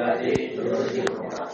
때까지 이루어지리라.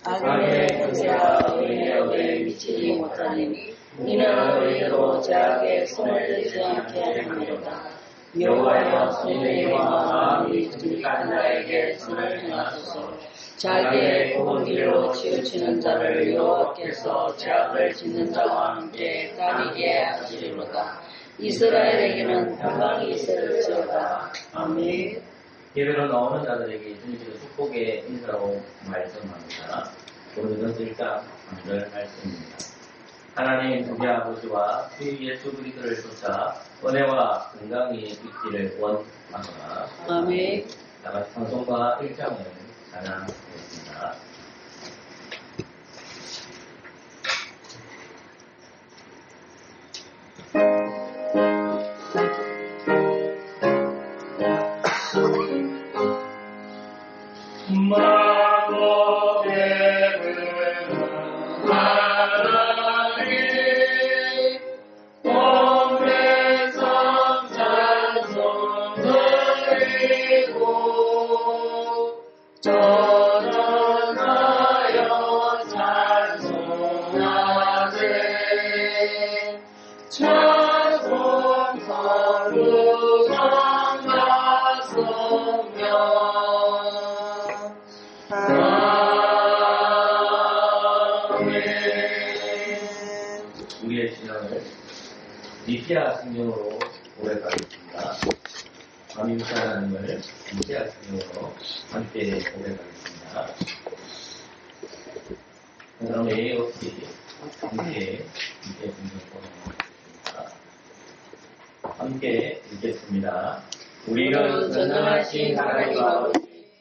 악인의 권세와 의인의 의에 미치지 못하니 이는 의로 제약에 손을 대지 않게 하느니라. 여호와여 손님의 마음이 정직한 자에게 손을 행하소서. 자기의 굽은 길로 치우치는 자를 여호와께서 죄악을 짓는 자와 함께 다니게 하시리로다. 이스라엘에게는 평강이 있을지어다. 아멘. 예배로 나오는 자들에게 주님께서 축복의 인사로 말씀합니다. 오늘은 1장 3절 말씀입니다. 하나님 우리 아버지와 주 예수 그리스도를 쫓아 은혜와 건강이 있기를 원하노라. 아멘. 다같이 찬송가 1장을 찬양하겠습니다. 우리의 신앙을 니케아 성경으로 고백하겠습니다. 아미우사 하나님을 니케아 성경으로 함께 고백하겠습니다. 그 다음에 예 없이 함께 니케아 성경 고백하겠습니다. 함께 읽겠습니다. 우리는 전능하신 하나님과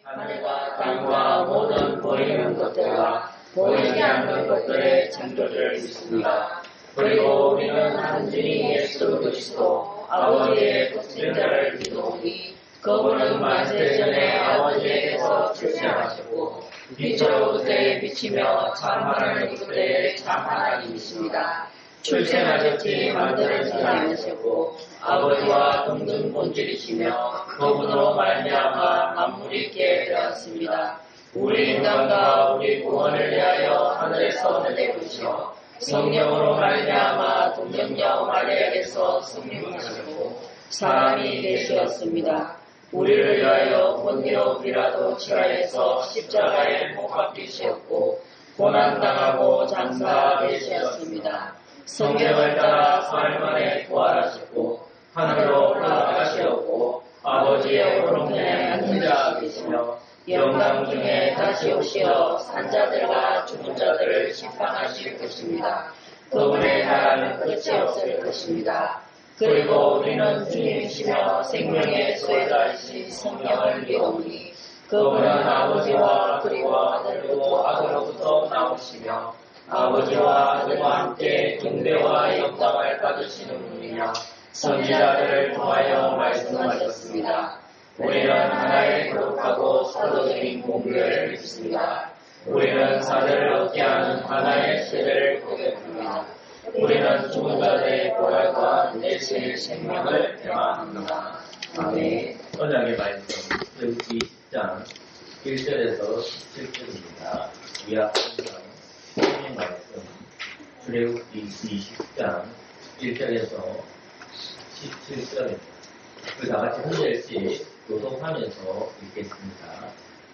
하늘과 땅과 모든 보이는 것들과 보이지 않는 것들의 창조주를 믿습니다. 그리고 우리는 한 주님 예수 그리스도 아버지의 독생 자를 믿으오니 그분은 만세 전에 아버지에게서 출생하셨고 빛으로 그때에 비치며 참 하나님 그때에 참 하나님이십니다. 출생하셨지 만들어지지 않으셨고 아버지와 동등 본질이시며 그분으로 말미암아 만물이 있게 되었습니다. 우리 인간과 우리 구원을 위하여 하늘에서 내려오시어 성령으로 말미암아 동정녀 마리아에게서 성육하시고 사람이 되셨습니다. 우리를 위하여 본디오 빌라도 지하에서 십자가에 못 박히셨고 고난당하고 장사되셨습니다. 성경을 따라 사흘 만에 부활하셨고 하늘로 올라가시었고 아버지의 오른편에 앉은 자 계시며 영광 중에 다시 오시어 산자들과 죽은 자들을 심판하실 것입니다. 그분의 나라는 끝이 없을 것입니다. 그리고 우리는 주님이시며 생명의 소유자이신 성령을 믿으니 그분은 아버지와 그리고 아들로부터 아들로부터 나오시며 아버지와 아들과 함께 경배와 영광을 받으시는 분이며 선지자들을 통하여 말씀하셨습니다. 우리는 하나의 거룩하고 사도적인 공교회를 믿습니다. 우리는 사죄를 얻게 하는 하나의 세례를 고백합니다. 우리는 죽은 자들의 부활과 내실 생명을 대망합니다. 아멘. 언약의 말씀 출애굽기 10장 1절에서 17절입니다. 위와 항상 성경 말씀 출애굽기 20장 1절에서 17절입니다. 그 다같이 한 절씩 교독하면서 읽겠습니다.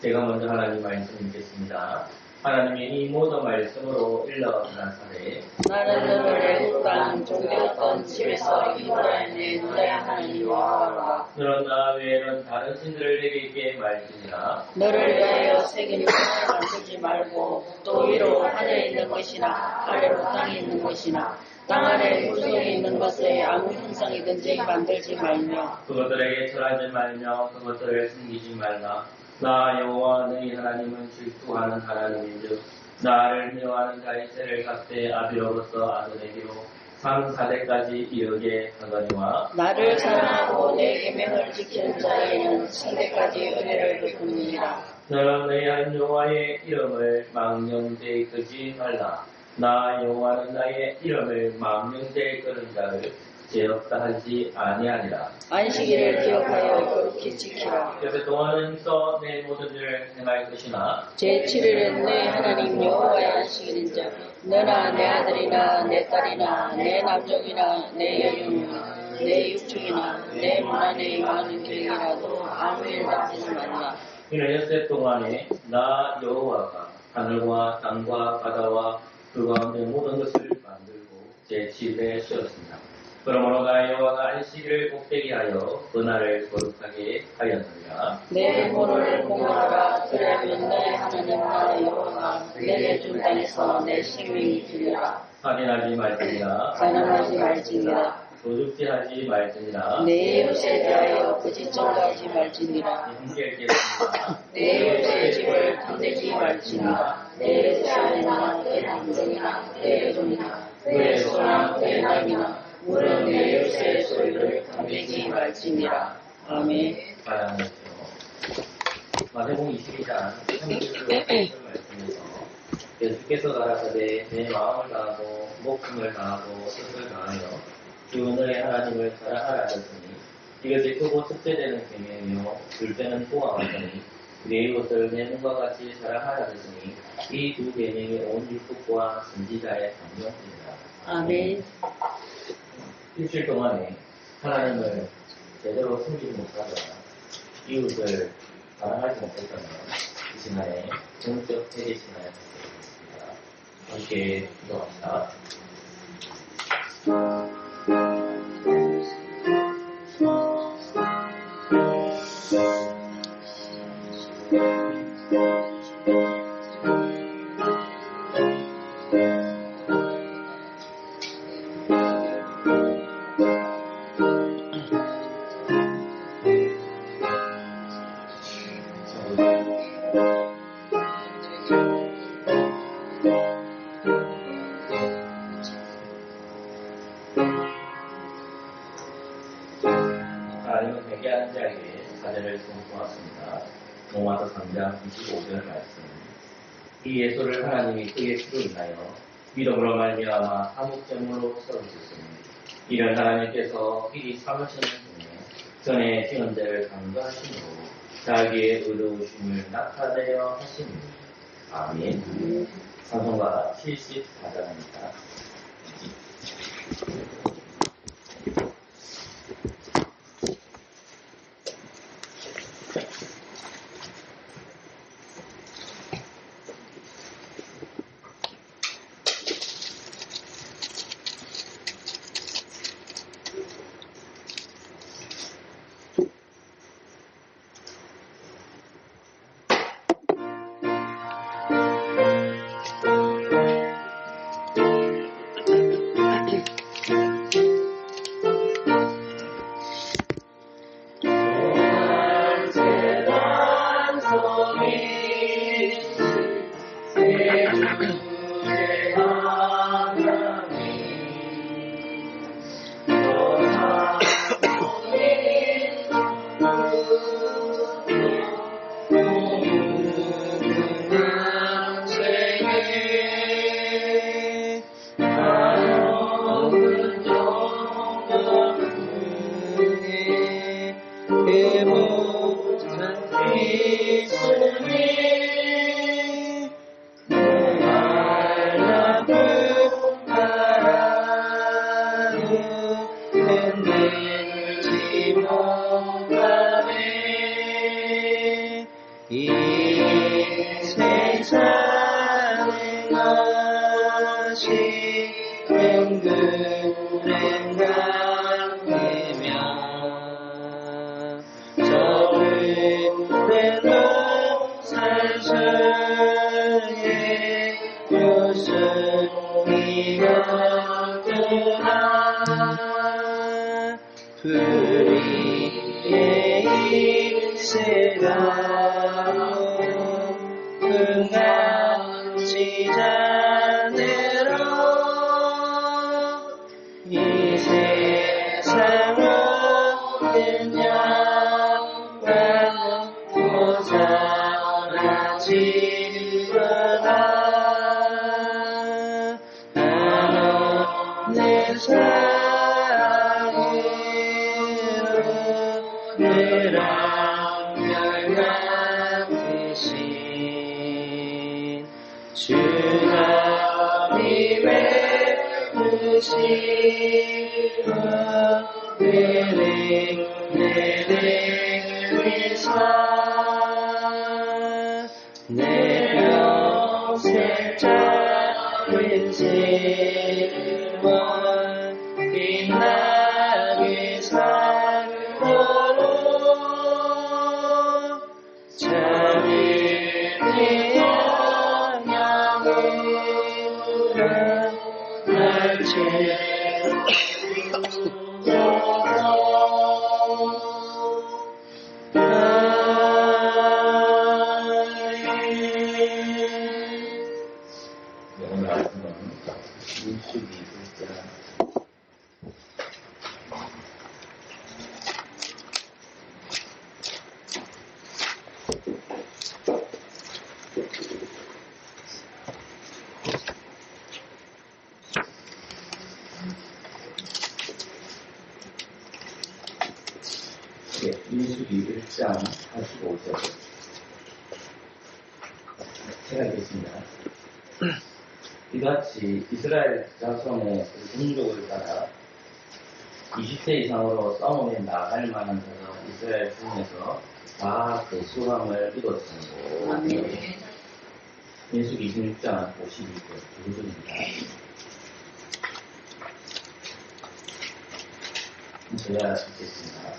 제가 먼저 하나님 말씀 읽겠습니다. 하나님이 이 모든 말씀으로 일러나사되 나는 너를 애굽 땅 종되었던 집에서 이스라엘의 너의 하나님 여호와라. 너는 나 외에는 다른 신들을 내게 있게 말지니라. 너를 위하여 새긴 신을 만들지 말고 또 위로 하늘에 있는 것이나 아래로 땅에 있는 것이나 땅 아래 물속에 있는 것에 아무 형상이든지 만들지 말며 그것들에게 절하지 말며 그것들을 숨기지 말라. 나 여호와 너희 하나님은 질투하는 하나님인즉 나를 미워하는 자의 죄를 갚되 아비로부터 아들에게로 상사대까지 이르게 하거니와 나를 사랑하고 내 계명을 지키는 자에게는 천대까지 은혜를 베푸느니라. 너는 너희 한 여호와의 이름을 망령되이 끄지 말라. 나 여호와는 나의 이름을 망령되이 끄는 자를 죄 없다 하지 아니하니라. 안식일을 기억하여 거룩히 지키라. 그래서 동안은 힘써 내 모든 일을 행할 것이나 제7일은 내 하나님 여호와의 안식일인즉 너나 내 아들이나 내 딸이나 내 남종이나 내 여종이나 내 육축이나 내 문 안에 임하는 경이라도 아무 일도 하지 말라. 이는 엿새 동안에 나 여호와가 하늘과 땅과 바다와 그 가운데 모든 것을 만들고 제7일에 쉬었습니다. 그러므로 나 여호와가 안식일을 복되게 하여 그날을 거룩하게 하였느니라. 내 몸을 공헌하라. 그러면 내 하나님 나 여호와가 내게 준 땅에서 내 생명이 들리라. 살인하지 말지니라. 가늠하지 말지니라. 도둑질하지 말지니라. 내 이웃에 대하여 거짓 증거하지 말지니라. 형제께서니라. 내 이웃의 집을 탐내지 말지니라. 내 자녀나 내 남종이나 내 여종이나 내 소나 내 남이나 물은 내 이웃의 소유를 탐내지 말지니라. 아멘. 사랑하시오. 마태복음 22장 31절 말씀에서 예수께서 가라사대 내 마음을 다하고 목숨을 다하고 뜻을 다하여 주 너의 하나님을 사랑하라 하셨으니 이것이 크고 첫째되는 계명이며 둘째는 또한 같으니 내 이웃을 내 몸과 같이 사랑하라 하셨으니 이 두 계명이 온 율법과 선지자의 강령입니다. 아멘. 일주일 동안에 하나님을 제대로 숨기지 못하거나 이웃을 사랑하지 못했다면 이 시간에 영적 회개 시간을 갖겠습니다. 함께 기도합시다. 하나님은 회개하는 자에게 사제를 선포하십니다. 로마서 3장 25절 말씀. 이 예수를 하나님이 크게 크로 인하여 믿음으로 말미암아 한국제물로 썰어주셨으니 이런 하나님께서 미리 삼으시는 중에 전에 지은 죄를 간과하심으로 자기의 의로우심을 나타내려 하시니 아멘. 찬송가 74장입니다. 내 사랑 되신 주님의 크시와 내리사 내 평생 작은 세월 빛나게 살도록 자비를 향하게 날 오늘 말씀은 민수기 1장 민수기 1장 45절 제가 읽겠습니다. 이같이 이스라엘 자손의 종족을 따라 20세 이상으로 싸움에 나갈 만한 자가 이스라엘 중에서 다 그 수함을 이뤘습니다. 민수기 26장 52절 두절입니다. 제가 읽겠습니다.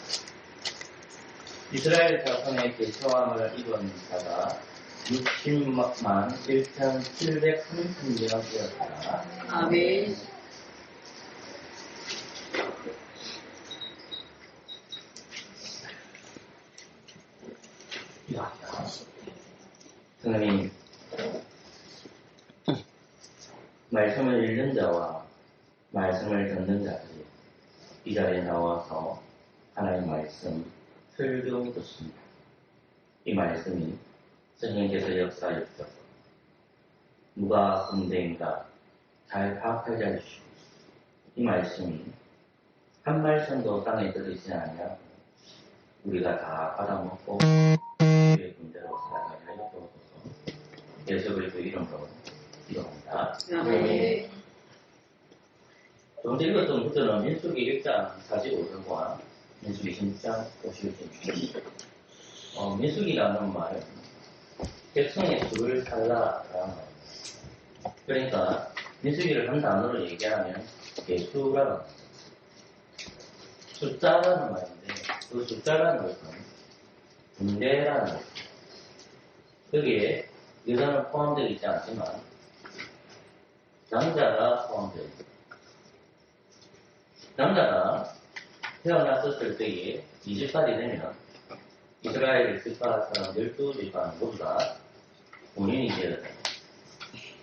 이스라엘 자손의 개수함을 이룬 자가 60만 1,730명이었다. 아멘. 하나님, 말씀을 읽는 자와 말씀을 듣는 자들이 이 자리에 나와서 하나님의 말씀 설교 듣습니다. 이 말씀이 성령께서 역사해 주셔서 누가 군대인가 잘 파악하게 해주시고 이 말씀이 한 말씀도 땅에 들어있지 않으면 우리가 다 받아먹고 우리의 군대로 살아가게 하여 주옵소서. 예수 그리스도의 이름으로 기도합니다. 아멘. 좀 전에 읽었던 구절은 민수기 1장 45절과 민수기 16장 51절입니다. 민수기라는 말은 백성의 수를 살라라는 말입니다. 그러니까 민수기를 한 단어로 얘기하면 개수라는 말입니다. 숫자라는 말인데 그 숫자라는 것은 군대라는 것입니다. 거기에 여자는 포함되어 있지 않지만 남자가 포함되어 있습니다. 남자가 태어났었을 때에 20살이 되면 이스라엘 지파 사람 12지파는 모두 다 본인이 되어야 됩니다.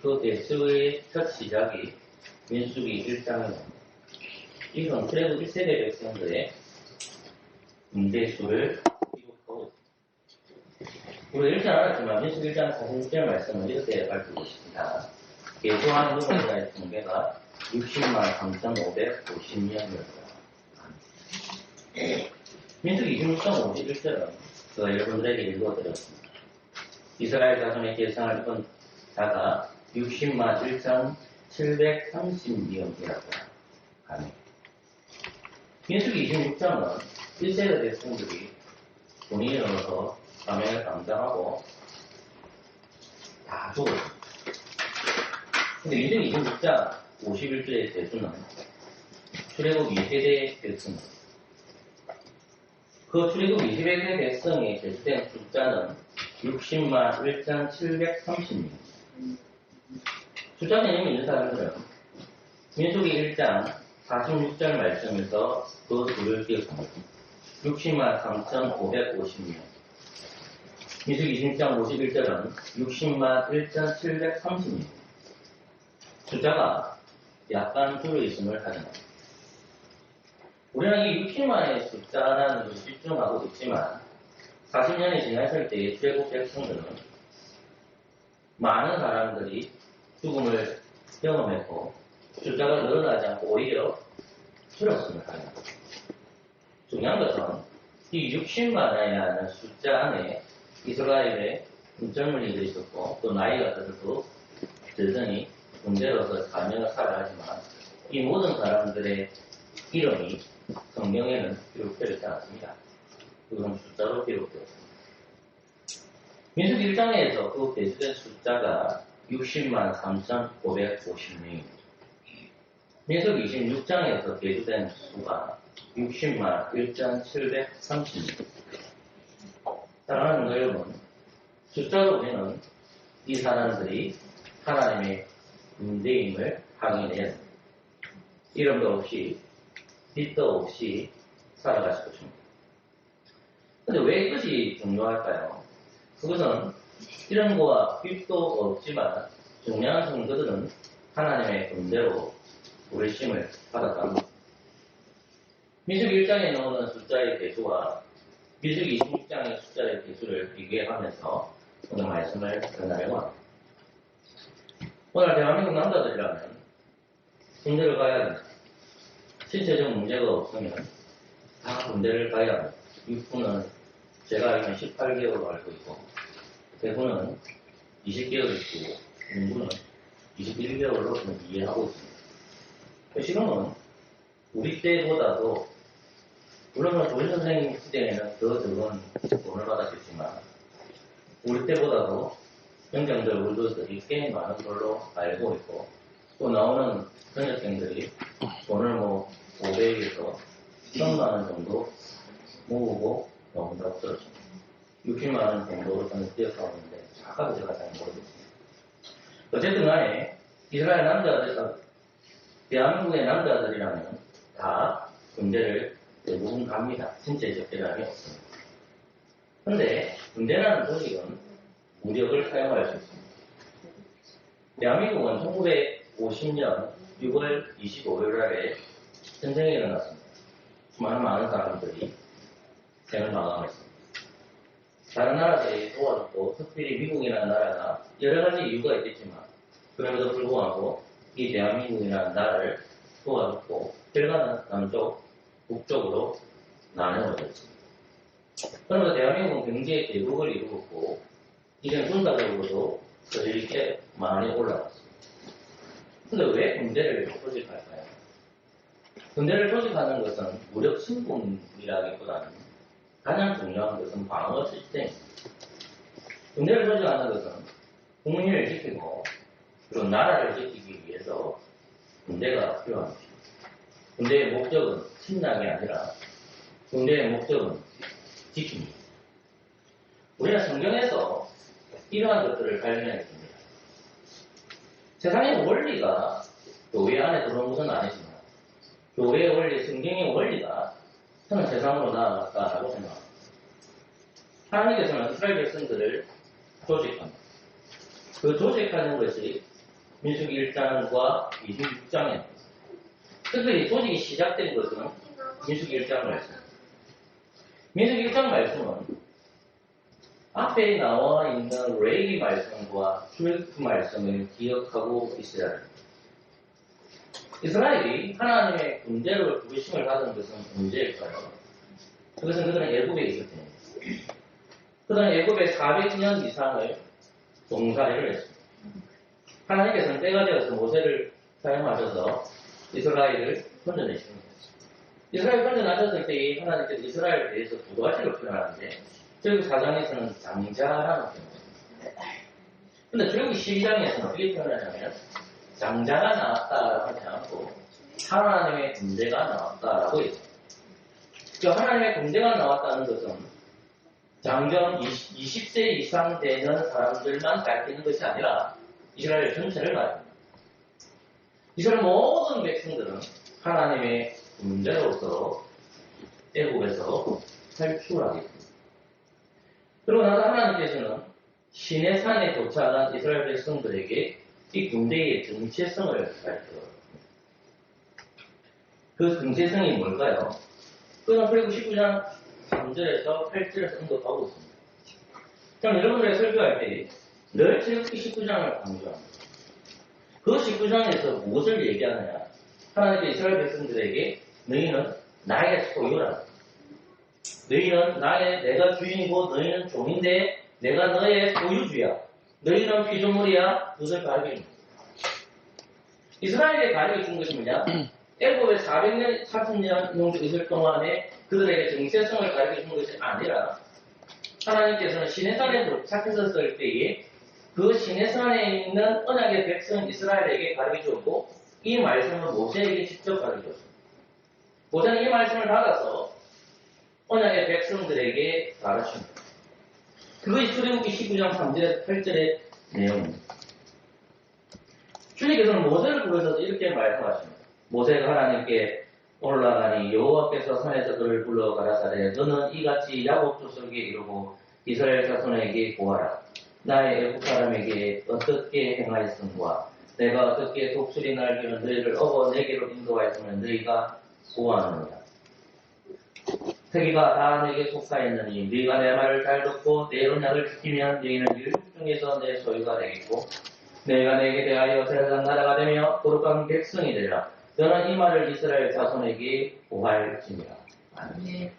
그 대수의 첫 시작이 민수기 1장입니다. 이건 그래도 1세대 백성들의 문제수를 기록하고 있습니다. 우리 읽지 않았지만 민수기 1장 46절 말씀을 이렇게 밝히고 있습니다. 개수한 노동자의 통계가 60만 3,550명이었다. 민수기 26장 51절은 제가 여러분들에게 읽어드렸습니다. 이스라엘 자손의 계상을 입은 자가 60만 1,730명이었다. 아멘. 민수기 26장은 1세대 백성들이 본인이 넣어서 사명을 감당하고 다 죽었습니다. 근데 민수기 26장 51절의 대수는 출애굽 2세대 백성입니다. 그 출애굽 2세대 백성의 대수된 숫자는 60만 1,730명. 숫자 개념이 있는 사람들은 민수기 1장 46절 말씀에서 그 수를 기억합니다. 60만 3,550명. 민수기 26장 51절은 60만 1,730명. 숫자가 약간 줄어있음을 가정합니다. 우리는 이 60만의 숫자라는 것을 집중하고 있지만 40년이 지났을 때의 출애굽 백성들은 많은 사람들이 죽음을 경험했고 숫자가 늘어나지 않고 오히려 줄었음을 가정합니다. 중요한 것은 이 60만이라는 숫자 안에 이스라엘의 젊은이도 있었고 또 나이가 들어도 여전히 군대로서 사명을 살아가지만 이 모든 사람들의 이름이 성경에는 기록되어 있지 않습니다. 그건 숫자로 기록되었습니다. 민수기 1장에서 그 배수된 숫자가 60만 3,550명입니다. 민수기 26장에서 배수된 수가 60만 1,730명. 사랑하는 여러분, 숫자로 보면 이 사람들이 하나님의 군대임을 확인해야 합니다. 이름도 없이 빛도 없이 살아가실 것입니다. 근데 왜 이것이 중요할까요? 그것은 이름과 빛도 없지만 중요한 성도들은 하나님의 군대로 부르심을 받았다 합니다. 민수기 1장에 나오는 숫자의 개수와 민수기 26장의 숫자의 개수를 비교하면서 오늘 말씀을 전하려고 합니다. 오늘 대한민국 남자들이라면 군대를 가야 합니다. 신체적 문제가 없으면 다 군대를 가야 합니다. 육군은 제가 알기로는 18개월로 알고 있고 대군은 20개월 있고 공군은 21개월로 저는 이해하고 있습니다. 지금은 우리 때보다도 물론 조지 선생님 시대에는 더 적은 돈을 받았겠지만 우리 때보다도 경쟁들 울더들이 꽤 많은 걸로 알고 있고 또 나오는 전역생들이 돈을 500에서 1000만 원 정도 모으고 나온다고 들었습니다. 60만 원 정도로 저는 기억하고 있는데 정확하게 제가 잘 모르겠습니다. 어쨌든 간에 이스라엘 남자들, 대한민국의 남자들이라면 다 군대를 대부분 갑니다. 신체적 대란이 없습니다. 그런데 군대라는 조직은 무력을 사용할 수 있습니다. 대한민국은 1950년 6월 25일 날에 전쟁이 일어났습니다. 많은 사람들이 생을 마감했습니다. 다른 나라들이 도와줬고 특별히 미국이라는 나라가 여러 가지 이유가 있겠지만 그럼에도 불구하고 이 대한민국이라는 나라를 도와줬고 결과는 남쪽, 북쪽으로 나누어졌습니다. 그러면서 대한민국은 경제 대국을 이루었고 이젠 군사적으로도 저질이 꽤 많이 올라갔습니다. 그런데 왜 군대를 조직할까요? 군대를 조직하는 것은 무력 신분이라기보다는 가장 중요한 것은 방어 시스템입니다. 군대를 조직하는 것은 국민을 지키고 그리고 나라를 지키기 위해서 군대가 필요합니다. 군대의 목적은 침략이 아니라 군대의 목적은 지킵니다. 우리는 성경에서 이러한 것들을 발견했습니다. 세상의 원리가 교회 안에 들어온 것은 아니지만 교회의 원리, 성경의 원리가 저는 세상으로 나아갔다라고 생각합니다. 하나님께서는 이스라엘 백성들을 조직합니다. 그 조직하는 것이 민수기 1장과 26장입니다. 특별히 조직이 시작된 것은 민수기 1장 말씀입니다. 민수기 1장 말씀은 앞에 나와 있는 레위 말씀과 출애굽 말씀을 기억하고 있어야 합니다. 이스라엘이 하나님의 군대로 부르심을 받은 것은 언제일까요? 그것은 그들은 애굽에 있을 때입니다. 그들은 애굽에 400년 이상을 종살이를 했습니다. 하나님께서는 때가 되어서 모세를 사용하셔서 이스라엘을 건져내십니다. 이스라엘 건져나셨을 때 하나님께서 이스라엘에 대해서 두 가지를 표현하는데 출애굽 4장에서는 장자라는 표현입니다. 그런데 출애굽 12장에서는 어떻게 표현하냐면 장자가 나왔다라고 하지 않고 하나님의 군대가 나왔다라고 했습니다. 하나님의 군대가 나왔다는 것은 장정 20세 이상 되는 사람들만 가르치는 것이 아니라 이스라엘 전체를 말합니다. 이스라엘 모든 백성들은 하나님의 군대로서 애굽에서 탈출하겠습니다. 그러고 나서 하나님께서는 시내산에 도착한 이스라엘 백성들에게 이 군대의 정체성을 가르쳐줍니다. 그 정체성이 뭘까요? 그건 그리고 19장 3절에서 8절에서 언급하고 있습니다. 그럼 여러분들이 설교할 때 늘 출애굽기 19장을 강조합니다. 그 19장에서 무엇을 얘기하느냐? 하나님께 이스라엘 백성들에게 너희는 나의 소유라. 너희는 내가 주인이고 너희는 종인데 내가 너의 소유주야. 너희는 피조물이야. 그것을 가르쳐준 거야. 이스라엘에게 가르쳐준 것이 뭐냐? 애굽의 400년, 40년 정도 있을 동안에 그들에게 정체성을 가르쳐준 것이 아니라 하나님께서는 시내산에 도착했었을 때에 그 시내산에 있는 언약의 백성 이스라엘에게 가르쳐주었고 이 말씀을 모세에게 직접 가르쳐줬습니다. 모세는 이 말씀을 받아서 언약의 백성들에게 가르칩니다. 그것이 출애굽기 19장 3절에서 8절의 내용입니다. 주님께서는 모세를 부르셔서 이렇게 말씀하십니다. 모세가 하나님께 올라가니 여호와께서 산에서 그를 불러 가라사대 너는 이같이 야곱 족속에게 이르고 이스라엘 자손에게 고하라. 나의 애국 사람에게 어떻게 행하였음과 내가 어떻게 독수리 날개는 너희를 업어 내게로 인도하였으면 너희가 구하느냐. 세계가 다 내게 속하였느니 너희가 내 말을 잘 듣고 내 언약을 지키면 너희는 율법 중에서 내 소유가 되겠고 내가 내게 대하여 세상 나라가 되며 거룩한 백성이 되리라. 너는 이 말을 이스라엘 자손에게 고할지니라. 아멘.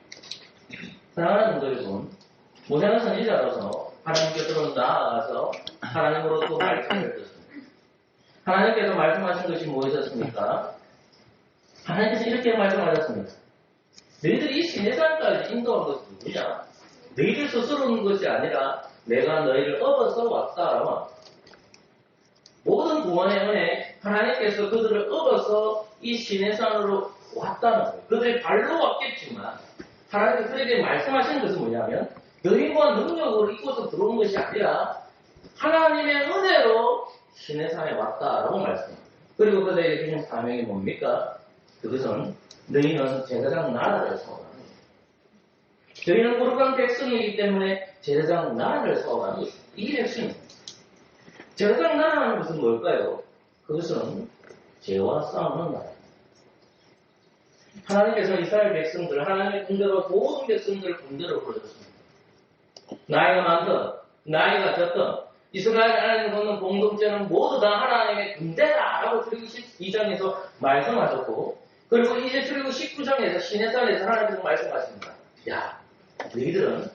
사랑하는 성도 여러분, 모세는 선지자로서 하나님 곁으로 나아가서 하나님으로부터 말씀을 듣습니다. 하나님께서 말씀하신 것이 무엇이었습니까? 하나님께서 이렇게 말씀하셨습니다. 너희들이 이 시내산까지 인도한 것이 누구냐? 너희들 스스로 온 것이 아니라 내가 너희를 업어서 왔다. 모든 구원의 은혜, 하나님께서 그들을 업어서 이 시내산으로 왔다는 거예요. 그들이 발로 왔겠지만 하나님께서 그들에게 말씀하시는 것은 뭐냐면 너희와 능력으로 이곳에 들어온 것이 아니라 하나님의 은혜로 시내산에 왔다라고 말씀합니다. 그리고 그들에게 주신 사명이 뭡니까? 그것은 너희는 제사장 나라를 세워가는 거예요. 저희는 거룩한 백성이기 때문에 제사장 나라를 세워가는 것입니다. 이게 핵심입니다. 제사장 나라는 것은 뭘까요? 그것은 죄와 싸우는 나라입니다. 하나님께서 이스라엘 백성들, 하나님의 군대로 모든 백성들을 군대로 불러줬습니다. 나이가 많든, 나이가 적든, 이스라엘 안에 있는 공동체는 모두 다 하나님의 군대다라고 출애굽기 12장에서 말씀하셨고, 그리고 이제 출애굽기 19장에서 시내산에서 하나님께서 말씀하십니다. 야, 너희들은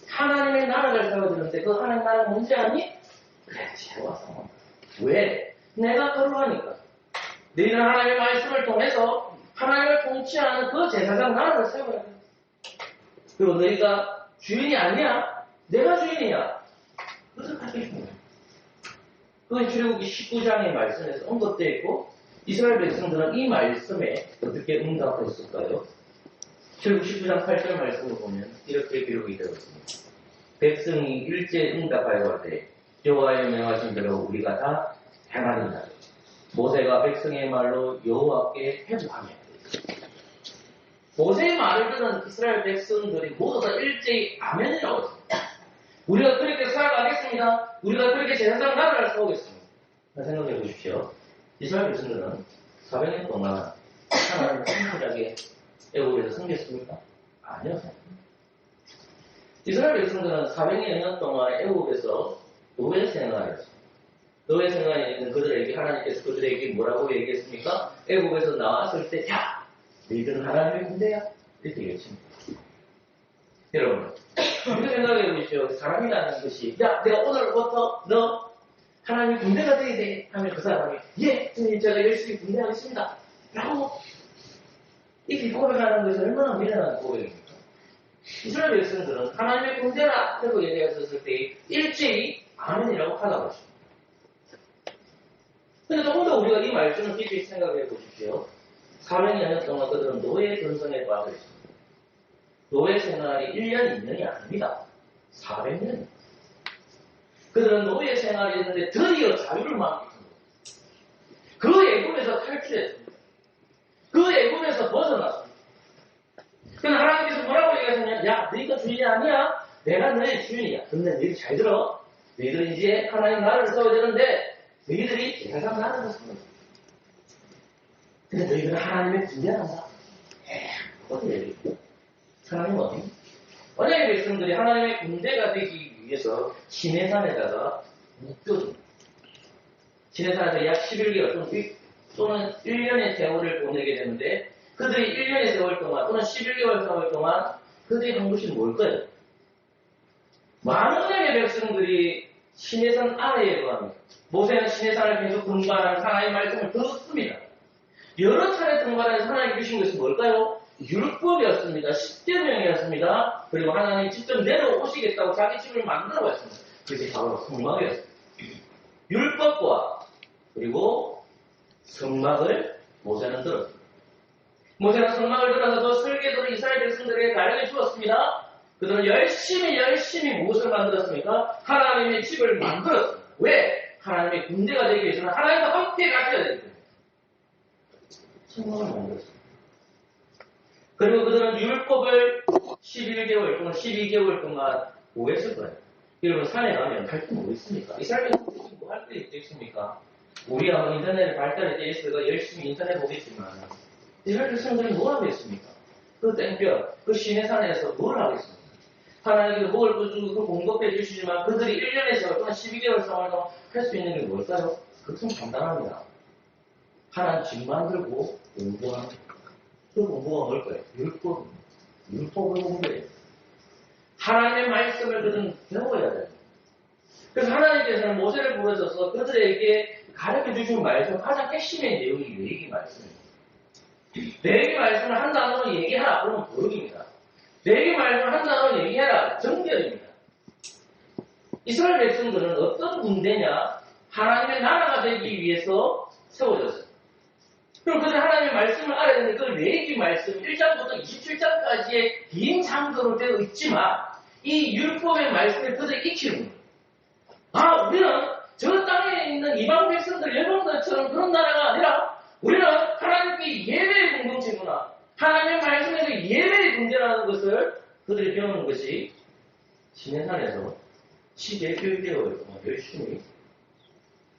하나님의 나라를 세워주는데 그 하나님의 나라가 뭔지 아니? 그래, 죄와 싸움. 왜? 내가 거룩하니까. 너희는 하나님의 말씀을 통해서 하나님을 통치하는 그 제사장 나라를 세워야 돼. 그리고 너희가 주인이 아니야? 내가 주인이야. 그것을 가르쳐주는 거야. 그건 출애굽기 19장의 말씀에서 언급되어 있고 이스라엘 백성들은 이 말씀에 어떻게 응답했을까요? 출애굽기 19장 8절 말씀을 보면 이렇게 기록이 되어 있습니다. 백성이 일제 응답하여 할 때 여호와의 명하신 대로 우리가 다 행하리라. 모세가 백성의 말로 여호와께 회복하며 모세의 말을 들은 이스라엘 백성들이 모두 다 일제히 아멘이라고 했습니다. 우리가 그렇게 살아가겠습니다. 우리가 그렇게 제사장 나라를 세우겠습니다. 생각해 보십시오. 이스라엘 백성들은 400년 동안 하나님을 성실하게 애국에서 섬겼습니까? 아니요. 이스라엘 백성들은 400년 동안 애국에서 노예 생활했습니다. 노예 생활에 있는 그들에게 하나님께서 그들에게 뭐라고 얘기했습니까? 애국에서 나왔을 때, 야, 너희들은 하나님의 군대야. 이렇게 얘기했습니다. 여러분, 우리가 생각해 보십시오. 사람이라는 것이, 야, 내가 오늘부터 너 하나님의 군대가 되어야 돼. 하면 그 사람이, 예, 주님, 제가 열심히 군대하겠습니다. 라고 이렇게 고백하는 것이 얼마나 미련한 고백입니까? 이스라엘 백성들은 하나님의 군대라 라고 얘기했었을 때 일제히 아멘이라고 하다고 했습니다. 근데 조금 더 우리가 이 말씀을 깊이 생각해 보십시오. 400년 동안 그들은 노예 근성에 빠져 있습니다. 노예 생활이 1년, 2년이 아닙니다. 400년. 그들은 노예 생활이 있는데 드디어 자유를 만끽합니다. 그 애굽에서 탈출했습니다. 그 애굽에서 벗어났습니다. 그래서 하나님께서 뭐라고 얘기하셨냐? 야, 너희가 주인이 아니야. 내가 너희 주인이야. 근데 너희들 잘 들어. 너희들은 이제 하나님 나라를 세워야 되는데 너희들이 제사장 나라를 세워야 돼. 근데 너희들은 하나님의 군대란다. 어떻게 얘기해? 하나님은 언약의 백성들이 하나님의 군대가 되기 위해서 시내산에다가 묶여줍니다. 시내산에서 약 11개월 또는 1년의 세월을 보내게 되는데 그들이 1년의 세월 동안 또는 11개월 세월 동안 그들이 한 것이 뭘까요? 많은 명의 백성들이 시내산 아래에 거합니다. 모세는 시내산을 계속 등반하는 하나님의 말씀을 들었습니다. 여러 차례 등반해서 하나님 주신 것은 뭘까요? 율법이었습니다. 10계명이었습니다. 그리고 하나님 직접 내려오시겠다고 자기 집을 만들어 왔습니다. 그것이 바로 성막이었습니다. 율법과 그리고 성막을 모세는 들었습니다. 모세는 성막을 들어서도 설계도를 이스라엘 백성들에게 가르쳐 주었습니다. 그들은 열심히 무엇을 만들었습니까? 하나님의 집을 만들었습니다. 왜? 하나님의 군대가 되기 위해서는 하나님과 함께 가셔야 되기 때문에 성막을 만들었습니다. 그리고 그들은 율법을 11개월 또는 12개월 동안 뭐 했을 거예요? 여러분 산에 가면 할 게 뭐 있습니까? 이스라엘 백성들이 뭐 할 게 있겠습니까? 우리가 인터넷 발달이 되어 있어서 열심히 인터넷 보겠지만 이스라엘 백성들이 뭘 하겠습니까? 그 땡볕, 그 시내산에서 뭘 하겠습니까? 하나님께서 먹을 것 주고 그걸 공급해 주시지만 그들이 1년에서 또는 12개월 동안 할 수 있는 게 뭘까요? 그것은 간단합니다. 하나님 집 만들고 공부하는 그 공부가 뭘 거예요? 율법을 공부해요. 하나님의 말씀을 그들은 배워야 돼요. 그래서 하나님께서는 모세를 부르셔서 그들에게 가르쳐 주신 말씀 가장 핵심의 내용이 레위기 말씀입니다. 레위기 말씀을 한 단어로 얘기하라 그러면 도둑입니다. 레위기 말씀을 한 단어로 얘기해라 정결입니다. 이스라엘 백성들은 어떤 군대냐? 하나님의 나라가 되기 위해서 세워졌어요. 그럼 그들 하나님의 말씀을 알아야 되는데 그 레위기 말씀 1장부터 27장까지의 긴 장도로 되어 있지만 이 율법의 말씀을 그들이 익히는 거예요. 아, 우리는 저 땅에 있는 이방 백성들, 여러분들처럼 그런 나라가 아니라 우리는 하나님께 예배의 공동체구나. 하나님의 말씀에서 예배의 군대라는 것을 그들이 배우는 것이 시내산에서 11개월 동안 열심히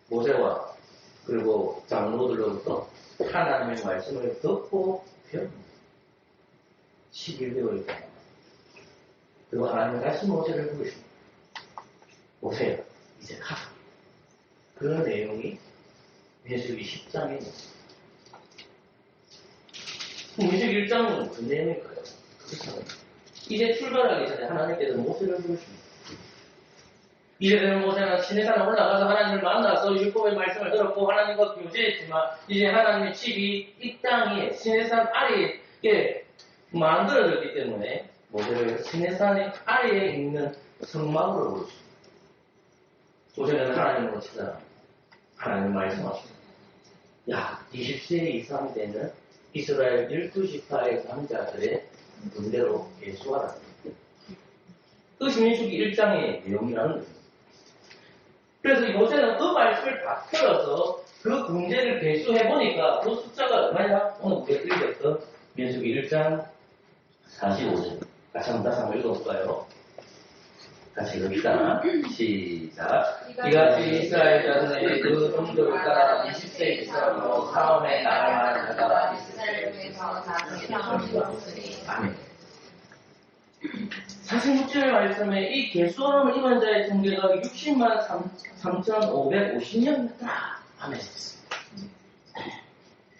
모세와 그리고 장로들로부터 하나님의 말씀을 듣고 배웁니다. 11개월 동안. 그리고 하나님은 다시 모세를 부르십니다. 모세야, 이제 가라. 그 내용이 민수기 10장에 있습니다. 민수기 1장은 무슨 내용일까요? 그렇죠. 이제 출발하기 전에 하나님께서 모세를 부르십니다. 이제는 모세는 시내산에 올라가서 하나님을 만나서 율법의 말씀을 들었고 하나님과 교제했지만 이제 하나님의 집이 이 땅에 시내산 아래에 만들어졌기 때문에 모세를 시내산 아래에 있는 성막으로 부르십니다. 모세는 하나님으로 찾아갑니다. 하나님 말씀하십니다. 야, 20세 이상 되는 이스라엘 12지파의 남자들의 군대로 예수하라. 그 신민수기 1장의 내용이라는 겁니다. 그래서 모세는 그 말씀을 다 풀어서 그 군대를 배수해보니까 그 숫자가 얼마냐? 오늘 우리가 읽었던 민수기 1장 45절. 같이 한번 읽어볼까요? 같이 읽읍시다. 시작. 이같이 이스라엘 자손의 그 종족을 따라 20세 이상으로 사업에 나갈 자가 이스라엘에서 아멘. 46절의 말씀에 이 계수함을 입은 자의 통계가 60만 3,550명이다. 아멘.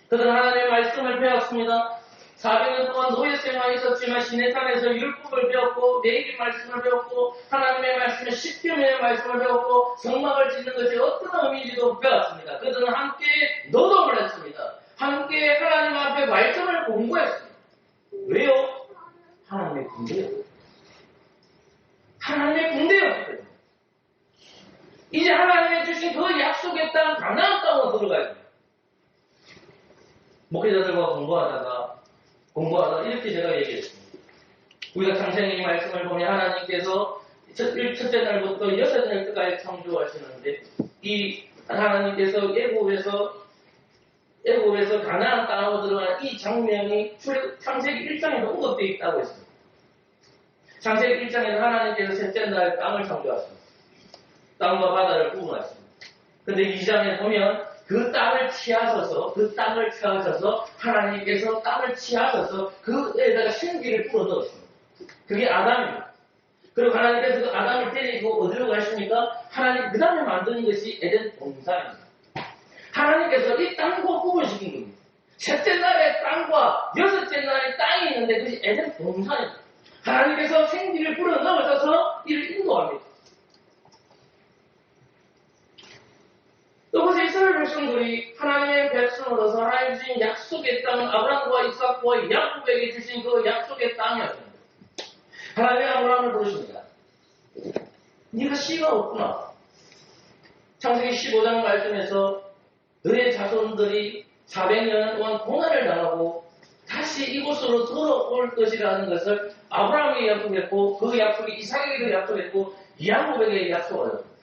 그들은 하나님의 말씀을 배웠습니다. 400년 동안 노예 생활이 있었지만 시내산에서 율법을 배웠고 레위기 말씀을 배웠고 하나님의 말씀을 10계명의 말씀을 배웠고 성막을 짓는 것이 어떤 의미인지도 배웠습니다. 그들은 함께 노동을 했습니다. 함께 하나님 앞에 말씀을 공부했습니다. 왜요? 하나님의 군대였거든요. 하나님의 군대였거든요. 이제 하나님이 주신 그 약속의 땅 가나안 땅으로 들어가야 돼요. 목회자들과 공부하다가 이렇게 제가 얘기했습니다. 우리가 창세기 말씀을 보면 하나님께서 첫째 날부터 6날까지 창조하시는데 이 하나님께서 애굽에서 가나안 땅으로 들어가는 이 장면이 창세기 1장에도 언급되어 있다고 했습니다. 창세기 1장에서 하나님께서 셋째 날 땅을 창조하십니다. 땅과 바다를 구분하십니다. 근데 2장에 보면 그 땅을 취하셔서 하나님께서 땅을 취하셔서 그에다가 생기를 불어 넣었습니다. 그게 아담입니다. 그리고 하나님께서 그 아담을 데리고 어디로 가십니까? 하나님 그 다음에 만드는 것이 에덴 동산입니다. 하나님께서 이 땅과 구분시킨 겁니다. 셋째 날의 땅과 여섯째 날의 땅이 있는데 그것이 에덴 동산입니다. 하나님께서 생기를 불어넣으셔서 이를 인도합니다. 또 그래서 이스라엘 백성들이 하나님의 백성으로서 하나님 주신 약속의 땅, 아브라함과 이삭과 야곱에게 주신 그 약속의 땅이었습니다. 하나님이 아브라함을 부르십니다. 네가 씨가 없구나. 창세기 15장 말씀에서 너의 자손들이 400년 동안 고난을 당하고 다시 이곳으로 돌아올 것이라는 것을 아브라함에게 약속했고 그 약속이 이삭에게도 약속했고 야곱에게 약속하였습니다.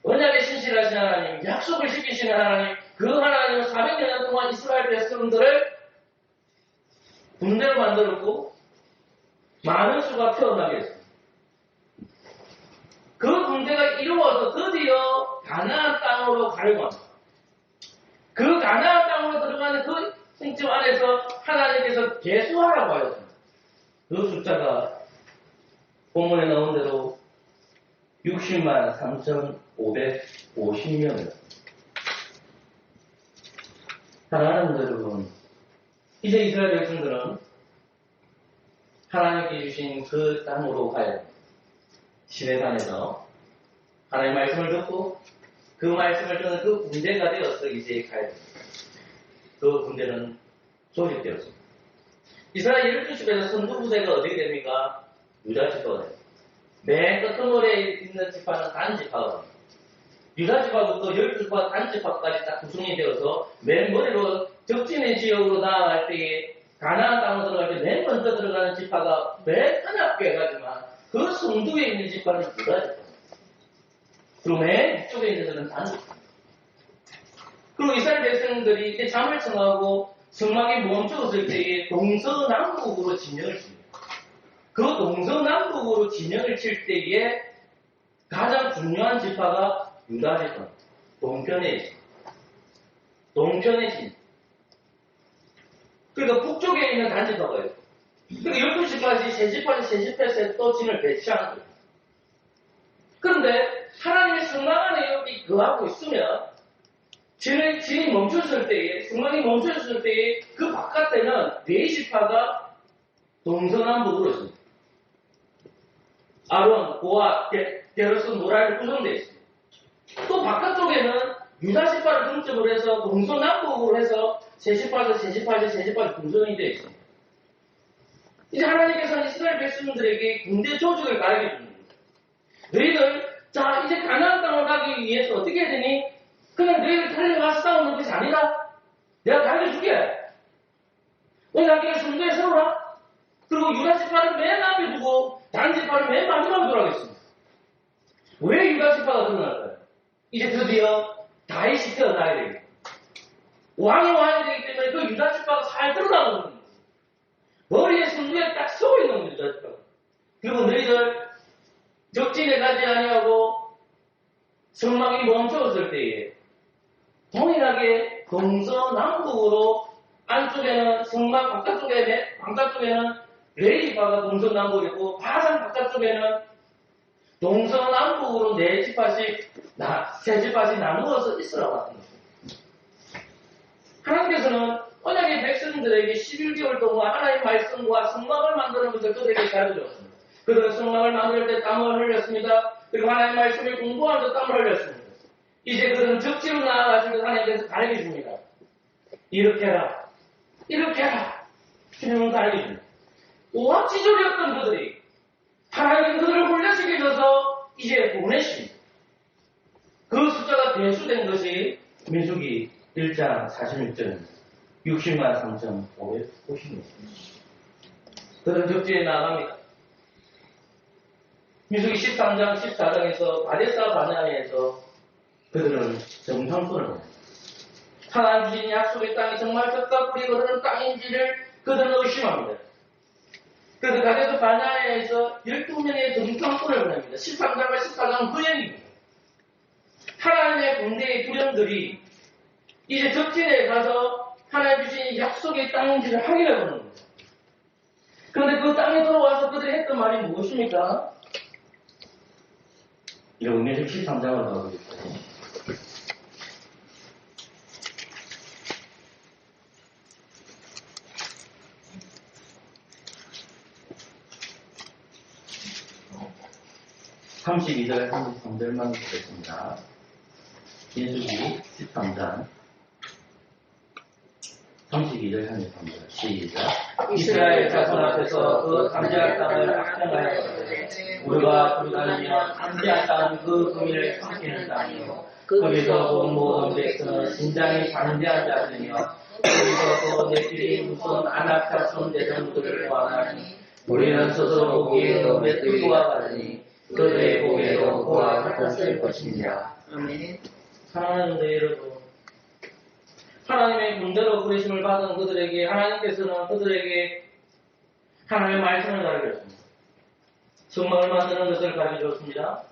언약에 신실하신 하나님, 약속을 지키시는 하나님, 그 하나님은 400년 동안 이스라엘 백성들을 군대로 만들었고 많은 수가 태어나게 했습니다. 그 군대가 이루어서 드디어 가나안 땅으로 가려고 합니다. 그 가나안 땅으로 들어가는 그 생집 안에서 하나님께서 계수하라고 하였습니다. 그 숫자가 본문에 나온 대로 60만 3,550명이었습니다. 사랑하는 여러분, 이제 이스라엘 백성들은 하나님께 주신 그 땅으로 가야 합니다. 시내산에서 하나님의 말씀을 듣고 그 말씀을 듣는 그 군대가 되어서 이제 가야 됩니다. 그 군대는 조직되었습니다. 이스라엘 12집에서 선두부대가 어디게 됩니까? 유다 지파가 됩니다. 맨 끝머리에 있는 지파는 단지파가 됩니다. 유다 지파부터 12지파 단지파까지 딱 구성이 되어서 맨 머리로 적진의 지역으로 나아갈 때에 가나안 땅으로 들어갈 때 맨 먼저 들어가는 지파가 맨 하나께 가지만 그 성두에 있는 지파는 유다 지파입니다. 그리고 맨 위쪽에 있는 것은 단지파입니다. 그리고 이스라엘 백성들이 이제 잠을 청하고 성막이 멈추었을 때에 동서남북으로 진영을 칩니다. 그 동서남북으로 진영을 칠 때에 가장 중요한 지파가 유다 지파입니다. 동편에 있습니다. 동편에 있습니다. 그러니까 북쪽에 있는 단지파가 있고 그러니까 12시까지 세 집에서 또 진을 배치하는 거예요. 그런데 하나님의 성막 안에 여기 거하고 있으면 진이 멈췄을 때에, 성막이 멈췄을 때에 그 바깥에는 네 지파가 동서남북으로 있습니다. 아론, 고아, 게르손, 모랄로 구성되어 있습니다. 또 바깥쪽에는 유다 지파를 중점으로 해서 동서남북으로 해서 세 지파에서 구성이 되어 있습니다. 이제 하나님께서는 이스라엘 백성들에게 군대 조직을 가르쳐 줍니다. 너희들, 자, 이제 가나안 땅을 가기 위해서 어떻게 해야 되니? 그냥 너희들 달려가서 싸우는 것이 아니다. 내가 가르쳐줄게. 너희 나중에 성도에 세우라. 그리고 유다 지파를 맨 앞에 두고 단 지파를 맨 마지막에 돌아가겠습니다. 왜 유다 지파가 드러날까요? 이제 드디어 다윗이 태어나야 되겠다. 왕이 와야 되기 때문에 그 유다 지파가 잘 드러나는 겁니다. 머리에 성도에 딱 서고 있는 겁니다. 유다 지파가. 그리고 너희들 적진에 가지 아니하고 성막이 멈춰졌을 때에 동일하게 동서남북으로 안쪽에는 성막 바깥쪽에는 레이지파가 동서남북이고 가장 바깥쪽에는 동서남북으로 세 집까지 나누어서 있으라고 하는 것입니다. 하나님께서는 언약의 백성들에게 11개월 동안 하나님의 말씀과 성막을 만드는 것을 그들에게 가르쳐줬습니다. 그들은 성막을 만들 때 땀을 흘렸습니다. 그리고 하나님의 말씀을 공부하면서 땀을 흘렸습니다. 이제 그들은 적지로 나아가시고 하나님께서 가르쳐 줍니다. 이렇게 해라. 이렇게 해라. 주님은 가르쳐 줍니다. 오합지졸이었던 그들이 하나님은 그들을 훈련시켜줘서 이제 보내십니다. 그 숫자가 배수된 것이 민수기 1장 46절입니다. 60만 3,550명. 그들은 적지에 나아갑니다. 민수기 13장 14장에서 바데사 바냐에서 그들은 정탐꾼을 합니다. 하나님 주신 약속의 땅이 정말 흙과 뿌리 거르는 땅인지를 그들은 의심합니다. 그래서 가데사 바냐에서 12명의 정탐꾼을 보냅니다. 13장과 14장은 그 얘기입니다. 하나님의 군대의 두령들이 이제 적진에 가서 하나님 주신 약속의 땅인지를 확인해 보는 겁니다. 그런데 그 땅에 들어와서 그들이 했던 말이 무엇입니까? 이런 은혜를 13장을 넣어보겠습니다. 32절, 33절만 보겠습니다. 민수기 13장 32절, 33절 시작. 이스라엘 자손 앞에서 그 감지할 땅을 확정하였거든 우리가 돌아다니며 감지할 땅은 그 금일을 삼키는 땅이요 거기서 본 모든 백성은 심장이 장대한 자들이며 거기서 또 내끼리 무서운 아낙 자손 대장들을 보아하니 우리는 스스로 보기에도 메뚜기와 같으니 그들의 보기에도 그와 같았을 것입니다. 아멘. 사랑하는 내 여러분, 하나님의 군대로 부르심을 받은 그들에게 하나님께서는 그들에게 하나님의 말씀을 가르쳐줬습니다. 성막을 만드는 것을 가르쳐줬습니다.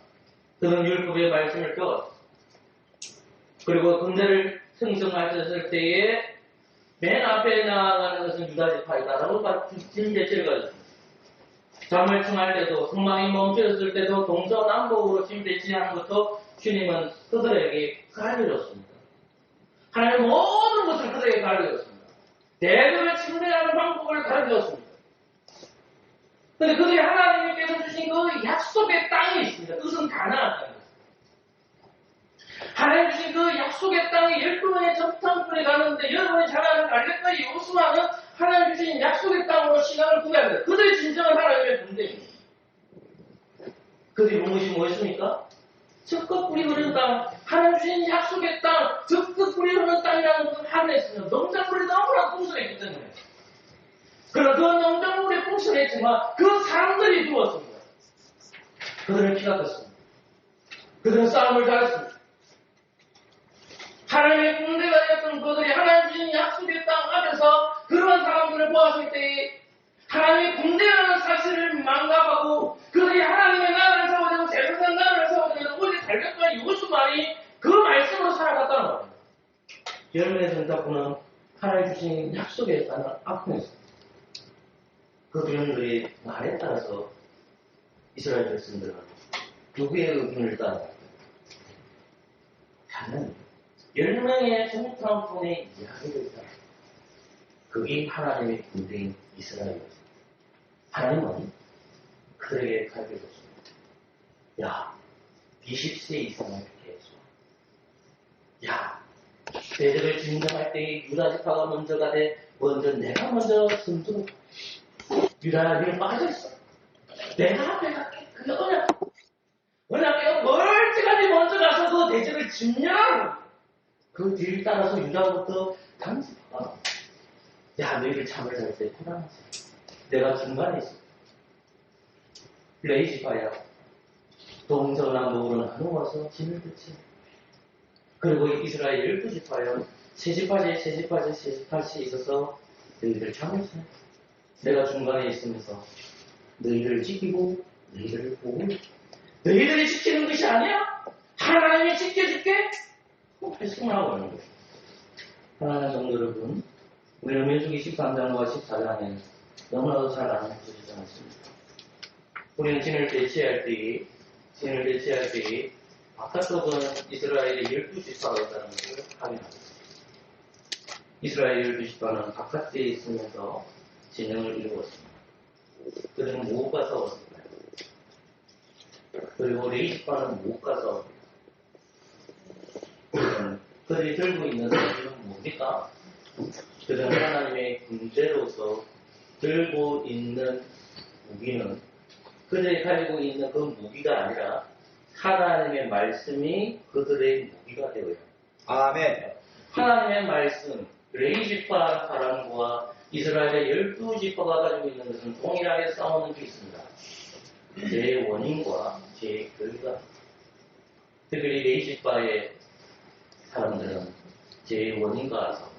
그는 율법의 말씀을 배웠습니다. 그리고 군대를 생성하셨을 때에 맨 앞에 나아가는 것은 유다지파이다라고 진대치를 가졌습니다. 잠을 청할 때도 성막이 멈춰졌을 때도 동서남북으로 진대치하는 것도 주님은 그들에게 가르쳐줬습니다. 하나님 모든 것을 그들에게 가르쳐줬습니다. 대들을 침례하는 방법을 가르쳐줬습니다. 그런데 그들이 하나님께서 주신 그 약속의 땅이 있습니다. 그것은 가나안 땅입니다. 하나님 주신 그 약속의 땅에 12명의 전탄꾼이 가는데 여러분이 잘 아는 갈렙과 여호수아는 하나님 주신 약속의 땅으로 시간을 구해합니다. 그들이 진정한 하나님의 군대입니다. 그들이 무엇이 무엇입니까? 적극 뿌리 흐르는 땅, 하나님 주신 약속의 땅, 적극 뿌리 흐르는 땅이라는 그 하늘에 있으면 농작물이 너무나 풍성했기 때문에 그런 그 농작물이 풍성했지만 그 사람들이 누웠습니다. 그들은 피가 떴습니다. 그들은 싸움을 잘했습니다. 하나님의 군대가 되었던 그들이 하나님 주신 약속의 땅 앞에서 그런 사람들을 보았을 때에 하나님의 군대라는 사실을 망각하고 그들이 하나님의 나라를 세워되고 세상의 나라를 세워되고 오직 갈렙과 여호수아만이 그 말씀으로 살아갔다는 겁니다. 여러분의 전사꾼은 하나님 주신 약속의 땅을 앞에 있습니다. 그들의 말에 따라서 이스라엘 백성들은 누구의 의견을 따라갈까요? 다른 10명의 전탄꾼의 이야기를 따라 그게 하나님의 군대인 이스라엘입니다. 하나님은 그들에게 가르쳐줬습니다. 야, 20세 이상을 피해서 야, 대적을 진정할 때 유다지파가 먼저 가되 먼저 내가 먼저 승주로 유다는 빠져있어. 내가 앞에 갈게. 그게 언약계가 멀찌감치 먼저 가서 그 대적을 점령하고 그 뒤를 따라서 유다부터 단지파가 야, 너희들 참을 잘 때 불안하지. 내가 중간에 있어. 레이지파야. 동서남북으로 나누어서 진을 붙여. 그리고 이스라엘 12지파야. 세지파씩 있어서 너희들 참을 잘. 내가 중간에 있으면서 너희를 지키고 너희들을 보고 너희들이 지키는 것이 아니야? 하나님이 지켜줄게? 배승하고 하는 거예요. 하나님 성도 여러분, 우리는 민수기 13장과 14장에 너무나도 잘 아는 것이지 않습니까? 우리는 진을 대체할 때에 바깥쪽은 이스라엘의 12지파가 있다는 것을 확인합니다. 이스라엘 12지파는 바깥에 있으면서 진영을 이루었습니다. 그들은 무엇과 싸웠습니다. 그리고 레이지파는 무엇과 싸웠습니다. 그들이 들고 있는 것은 뭡니까? 그들은 하나님의 군대로서 들고 있는 무기는 그들이 가지고 있는 그 무기가 아니라 하나님의 말씀이 그들의 무기가 되어요. 아멘. 하나님의 말씀, 레이지파 사람과 이스라엘의 12지파가 가지고 있는 것은 동일하게 싸우는 게 있습니다. 제 원인과 제 결과. 특히 레이지파의 사람들은 제 원인과 싸웁니다.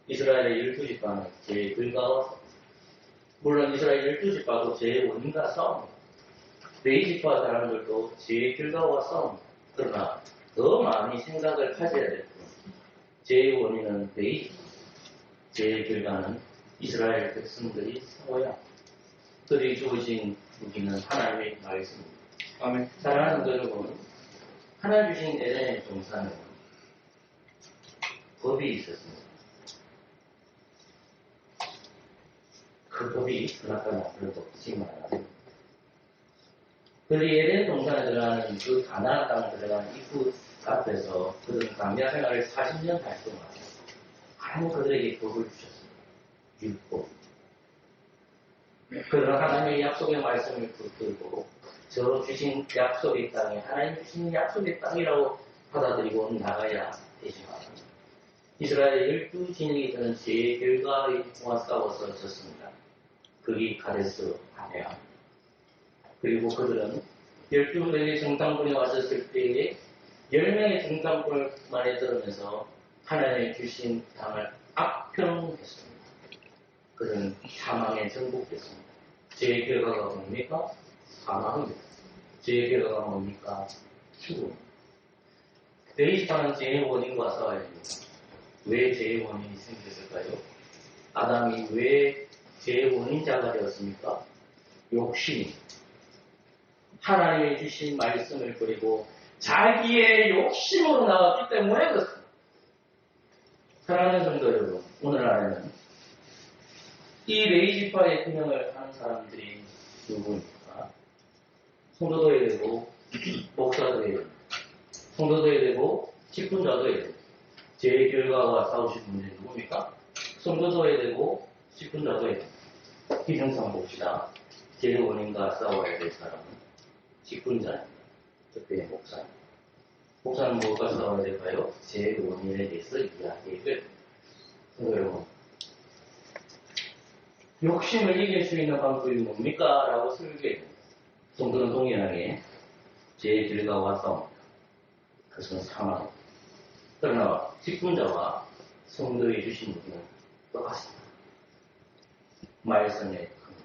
이스라엘의 12지파는 제 결과와 싸웁니다. 물론 이스라엘 12지파도 제 원인과 싸웁니다. 레이지파 사람들도 제 결과와 싸웁니다. 그러나 더 많이 생각을 가져야 될 뿐. 제 원인은 레이지파, 제 결과는 이스라엘 백성들이 싸워야 그들이 주어진 무기는 하나님의 말씀입니다. 아멘. 사랑하는 여러분, 하나님 주신 에덴의 동산은 법이 있었습니다. 그 법이 그나마 별로 없지만 그들이 에덴 동산에 들어가는 그 가나안 땅에 들어가는 입구 앞에서 그들은 광야 생활을 40년 할 동안 하나님 그들에게 복을 주셨습니다. 율법. 그러나 하나님의 약속의 말씀을 붙들고 저 주신 약속의 땅에 하나님 주신 약속의 땅이라고 받아들이고 나가야 되지만 이스라엘 12진영이 드는 죄의 결과의 통화 싸워서 졌습니다. 그게 가데스 바네아. 그리고 그들은 12명의 정탐꾼이 왔었을 때에 10명의 정탐꾼만에 들으면서 하나님의 주신 땅을 악평했습니다. 그들은 사망에 정복됐습니다. 죄의 결과가 뭡니까? 사망입니다. 죄의 결과가 뭡니까? 죽음. 데이스파는 죄의 원인과 싸워야 됩니다. 왜 죄의 원인이 생겼을까요? 아담이 왜 죄의 원인자가 되었습니까? 욕심이. 하나님이 주신 말씀을 버리고 자기의 욕심으로 나왔기 때문에 그렇습니다. 사랑하는 성도 여러분, 오늘 안에는 이 레이지파의 균형을 하는 사람들이 누구입니까? 성도도해야 되고 목사도 해야 됩니다. 성도도 해야 되고 직분자도 해야 됩니다. 제 결과와 싸우신 분들이 누굽니까? 성도도 해야 되고 직분자도 해야 됩니다. 기능상 봅시다. 제 원인과 싸워야 될 사람은 직분자입니다. 특별히 목사입니다. 목사는 무엇과 싸워야 될까요? 제 원인에 대해서 이야기해야 됩니다. 여러분, 욕심을 이길 수 있는 방법이 뭡니까? 라고 설교해요. 성도는 동일하게 제 결과와 싸웁니다. 그것은 사망입니다. 그러나 직분자와 성도에 주신 분은 똑같습니다. 말씀의 금,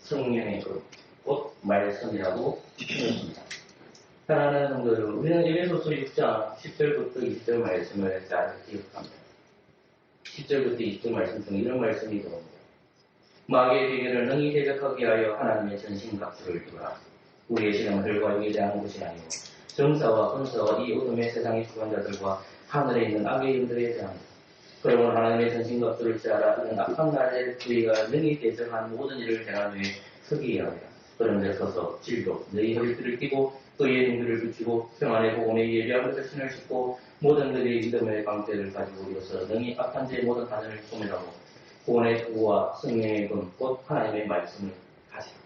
성령의 금, 곧 말씀이라고 표현합니다. 사랑하는 성도 여러분, 우리는 에베소서 6장 10절부터 20절 말씀을 잘 기억합니다. 10절부터 20절 말씀 중에 이런 말씀이 들어옵니다. 마귀의 비밀을 능히 대적하게 하여 하나님의 전신갑주를 두라. 우리의 신앙은 혈과 육에 대한 것이 아니고 정사와 권사와 이 어둠의 세상의 주관자들과 하늘에 있는 악의 영들에 대한 그러므로 하나님의 전신갑주를 취하라. 이는 악한 날에 우리가 능히 대적한 모든 일을 행한 후에 서기해야 합니다. 그런 데 서서 질도 너희 허리띠를 끼고 의의 눈들을 붙이고 평안의 복음에 예비한 것을 신을 신고 모든 그들의 믿음의 방패를 가지고 이어서 능히 악한 자의 모든 가전을 소멸하고 구원의 구와 성령의 금, 곧 하나님의 말씀을 가지라.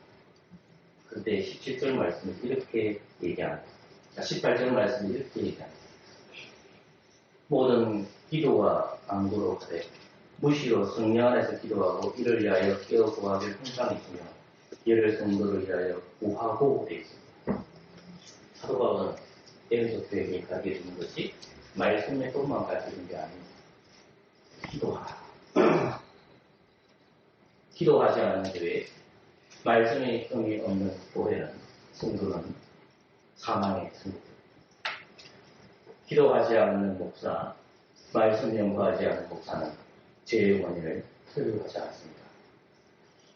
그때 17절 말씀을 이렇게 얘기합니다. 18절 말씀을 이렇게 얘기합니다. 모든 기도와 안구로 그래 무시로 성령 안에서 기도하고 이를 위하여 깨어 구하길 항상 있으며 이를 성도를 위하여 구하고 되어 있습니다. 사도 바울은 에베소 교회에 가르쳐 주는 것이 말씀의 것만 가르쳐 주는 게 아닙니다. 기도하라. 기도하지 않는 교회, 말씀의 힘이 없는 교회는 성도는 사망의 성도입니다. 기도하지 않는 목사, 말씀 연구하지 않는 목사는 죄의 원인을 설교하지 않습니다.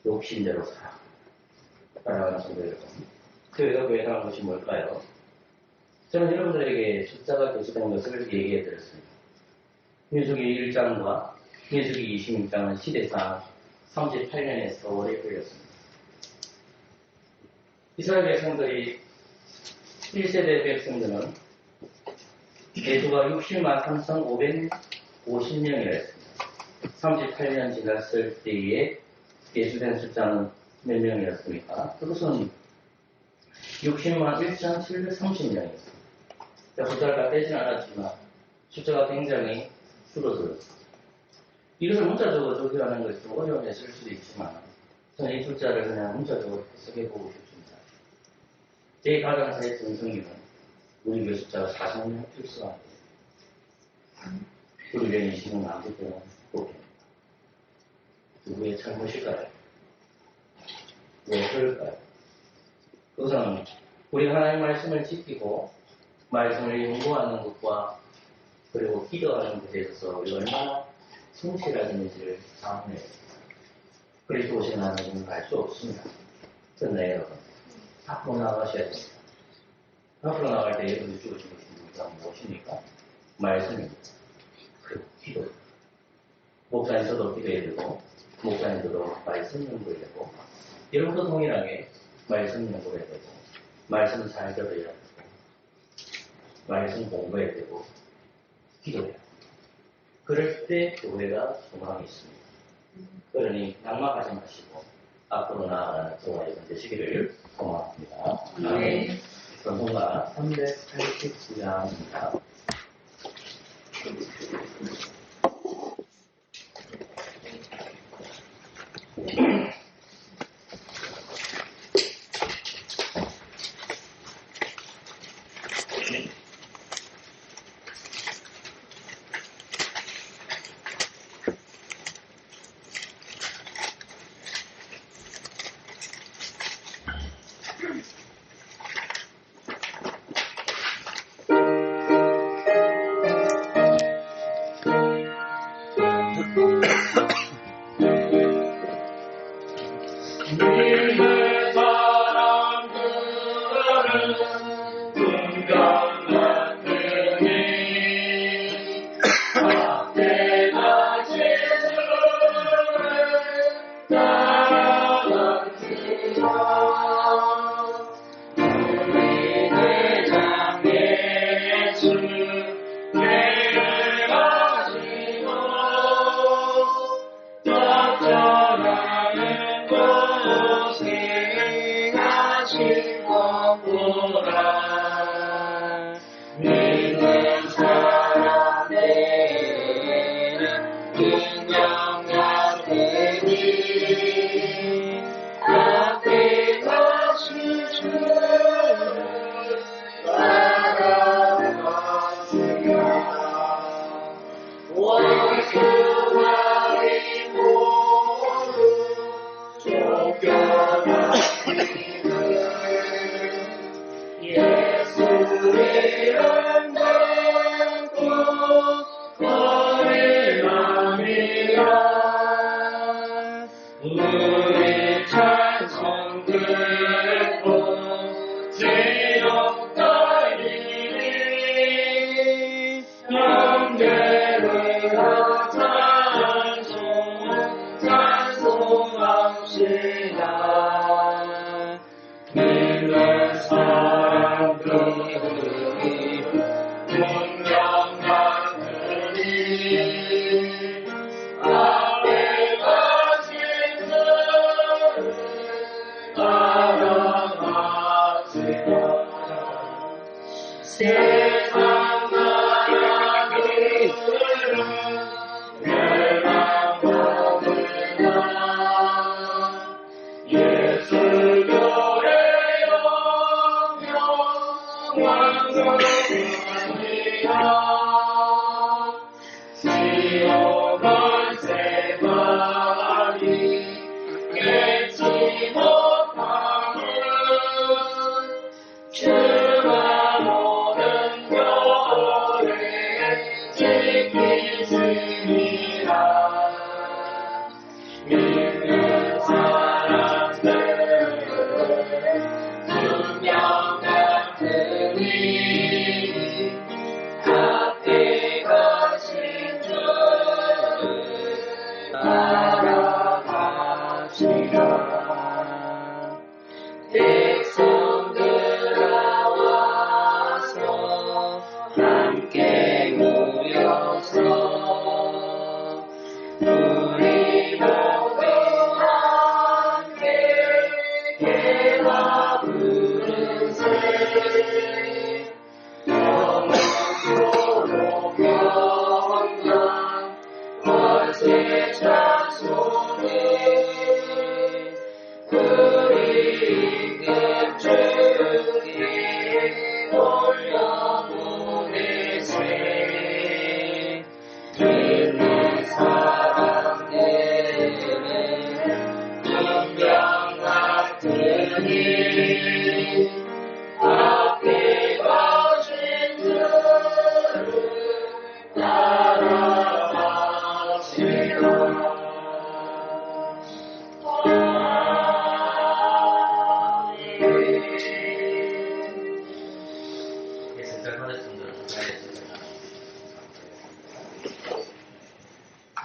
욕심대로 살아. 사랑하는 성도 여러분, 교회가 교회라는 것이 뭘까요? 저는 여러분들에게 숫자가 계시다는 것을 얘기해 드렸습니다. 민수기 1장과 민수기 26장은 시대상 38년의 세월이 걸렸습니다. 이스라엘 백성들이 1세대 백성들은 대수가 60만 3,550명이라 했습니다. 38년 지났을 때에 예수된 숫자는 몇 명이었습니까? 그것은 60만 1,730명이었습니다. 숫자가 떼진 않았지만 숫자가 굉장히 줄어들었습니다. 이것을 문자적으로 적용하는 것이 좀 어려운 했을 수도 있지만 저는 이 숫자를 그냥 문자적으로 해석해보고 싶습니다. 제 가정사의 전성기는 우리 교회 숫자가 40명 필수가 아닙니다. 우리 교회 인식은 남기 때문에 못합니다. 누구의 잘못일까요? 왜 그럴까요? 우선 우리가 하나님의 말씀을 지키고 말씀을 연구하는 것과 그리고 기도하는 것에 있어서 우리가 얼마나 성실하는지를 자문해야 됩니다. 그리스도 오신 하나님은 알 수 없습니다. 그런데 여러분, 앞으로 나가셔야 됩니다. 앞으로 나갈 때 여러분이 주어지고 싶은 것이 무엇입니까? 말씀입니다. 그리고 기도. 목사님들도 기도해야 되고 목사님들도 말씀 연구해야 되고 여러분도 동일하게 말씀 연구해야 되고, 말씀 잘 들어야 되고, 말씀 공부해야 되고, 기도해야 되고. 그럴 때 교회가 소망이 있습니다. 그러니 낙마하지 마시고 앞으로 나아가는 저와 여러분 되시기를 소망합니다. 네. 전송가 389장입니다.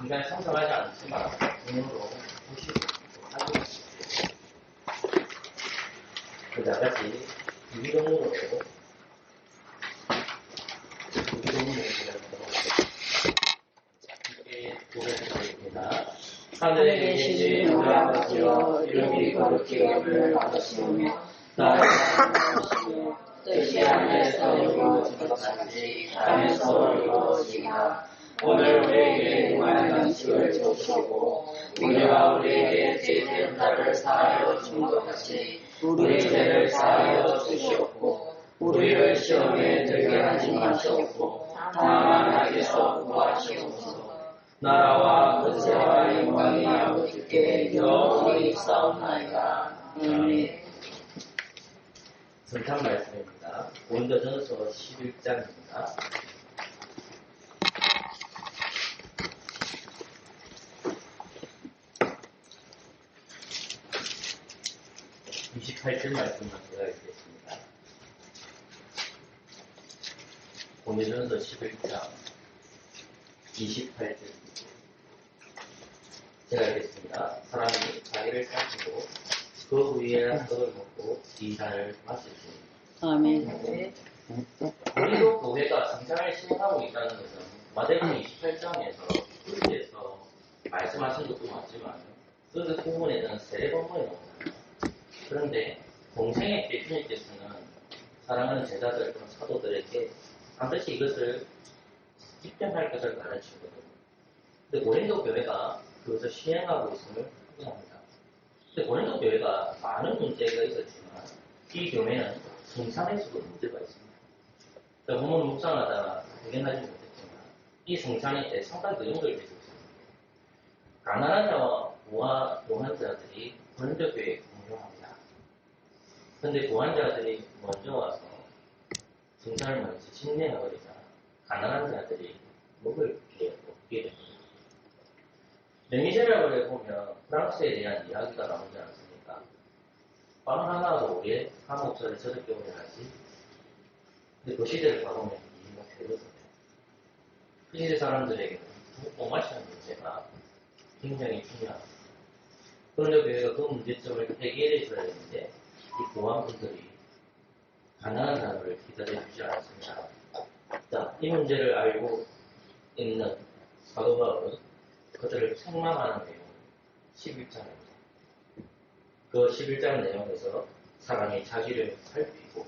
인간이 성장하지 않지만 눈으로 보시고 하고 다 같이 유기동으로 함께 고백하겠습니다. 하늘에 계신 우리 아버지여 이름이 거룩히 여김을 받으시오며 나라가 임하시며 뜻이 하늘에서 이루어진 것 같이 땅에서 이루어지리라. 오늘 우리에게 일용할 양식을 주시고 우리가 우리에게 죄지은 자를 사하여 준 것 같이 우리 죄를 사하여 주시옵고 우리를 시험에 들게 하지 마시옵고 다만 악에서 구하시옵소서. 나라와 권세와 영광이 아버지께 영원히 있사옵나이다. 아멘. 성탄 말씀입니다. 고린도전서 11장입니다. (28절) 말씀을 제가 읽겠습니다. 고린도전서 11장 28절 제가 읽겠습니다. 사람이 자기를 살피고 그 위에 떡을 먹고 이 잔을 마실지니. 아멘. 고린도 교회가 성장을 실행하고 있다는 것은 마태복음 28장에서 그리스에서 말씀하신 것도 맞지만 그 부분에는 세 번만에 나옵니다. 그런데 동생의 대표님께서는 사랑하는 제자들 또는 사도들에게 반드시 이것을 집행할 것을 가르치거든요. 근데 고린도 교회가 그것을 시행하고 있음을 확인합니다. 근데 고린도 교회가 많은 문제가 있었지만 이 교회는 성찬에서도 문제가 있습니다. 본문을 묵상하다가 발견하지 못했지만 이 성찬이 대상당 내용을 가지고 있습니다. 가난한 자와 부한 자들이 고린도 교회에 공용합니다. 그런데 부한 자들이 먼저 와서 성찬을 먼저 침례해버리자 가난한 자들이 먹을 게 없게 됩니다. 레미제라블에 보면 프랑스에 대한 이야기가 나오지 않습니까? 빵 하나로 왜 한옥사를 저렇게 오래 하지? 근데 그 시대를 가보면 이유가 되거든요. 그 시대 사람들에게는 못 마시는 문제가 굉장히 중요합니다. 그런데 교회가 그 문제점을 해결해 줘야 되는데 이 보안분들이 가난한 사람을 기다려주지 않습니다. 자, 이 문제를 알고 있는 사도 바울은 그들을 책망하는 내용 11장입니다. 그 11장 내용에서 사람이 자기를 살피고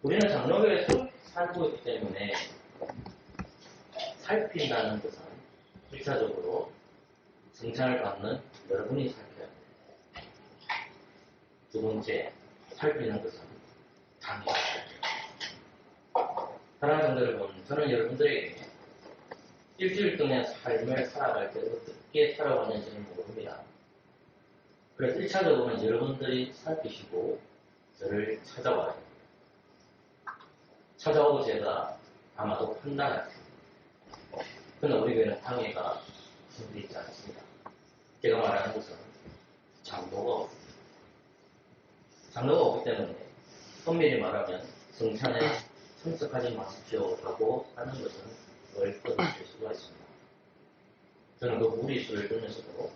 우리는 장로교에 살고 있기 때문에 살핀다는 것은 1차적으로 성찬을 받는 여러분이 살펴야 합니다. 두 번째, 살피는 것은 당연히 살펴야 합니다. 사랑하는 성도 여러분, 저는 여러분들에게 일주일 동안 삶을 살아갈 때 어떻게 살아왔는지는 모릅니다. 그래서 1차적으로는 여러분들이 살피시고 저를 찾아와야 됩니다. 찾아오고 제가 아마도 판단할 겁니다. 그러나 우리 교회는 당회가 준비되지 않습니다. 제가 말하는 것은 장로가 없습니다. 장로가 없기 때문에 엄밀히 말하면 성찬에 참석하지 마십시오 라고 하는 것은 월권을 수가 있습니다. 저는 그 무리수를 두면서도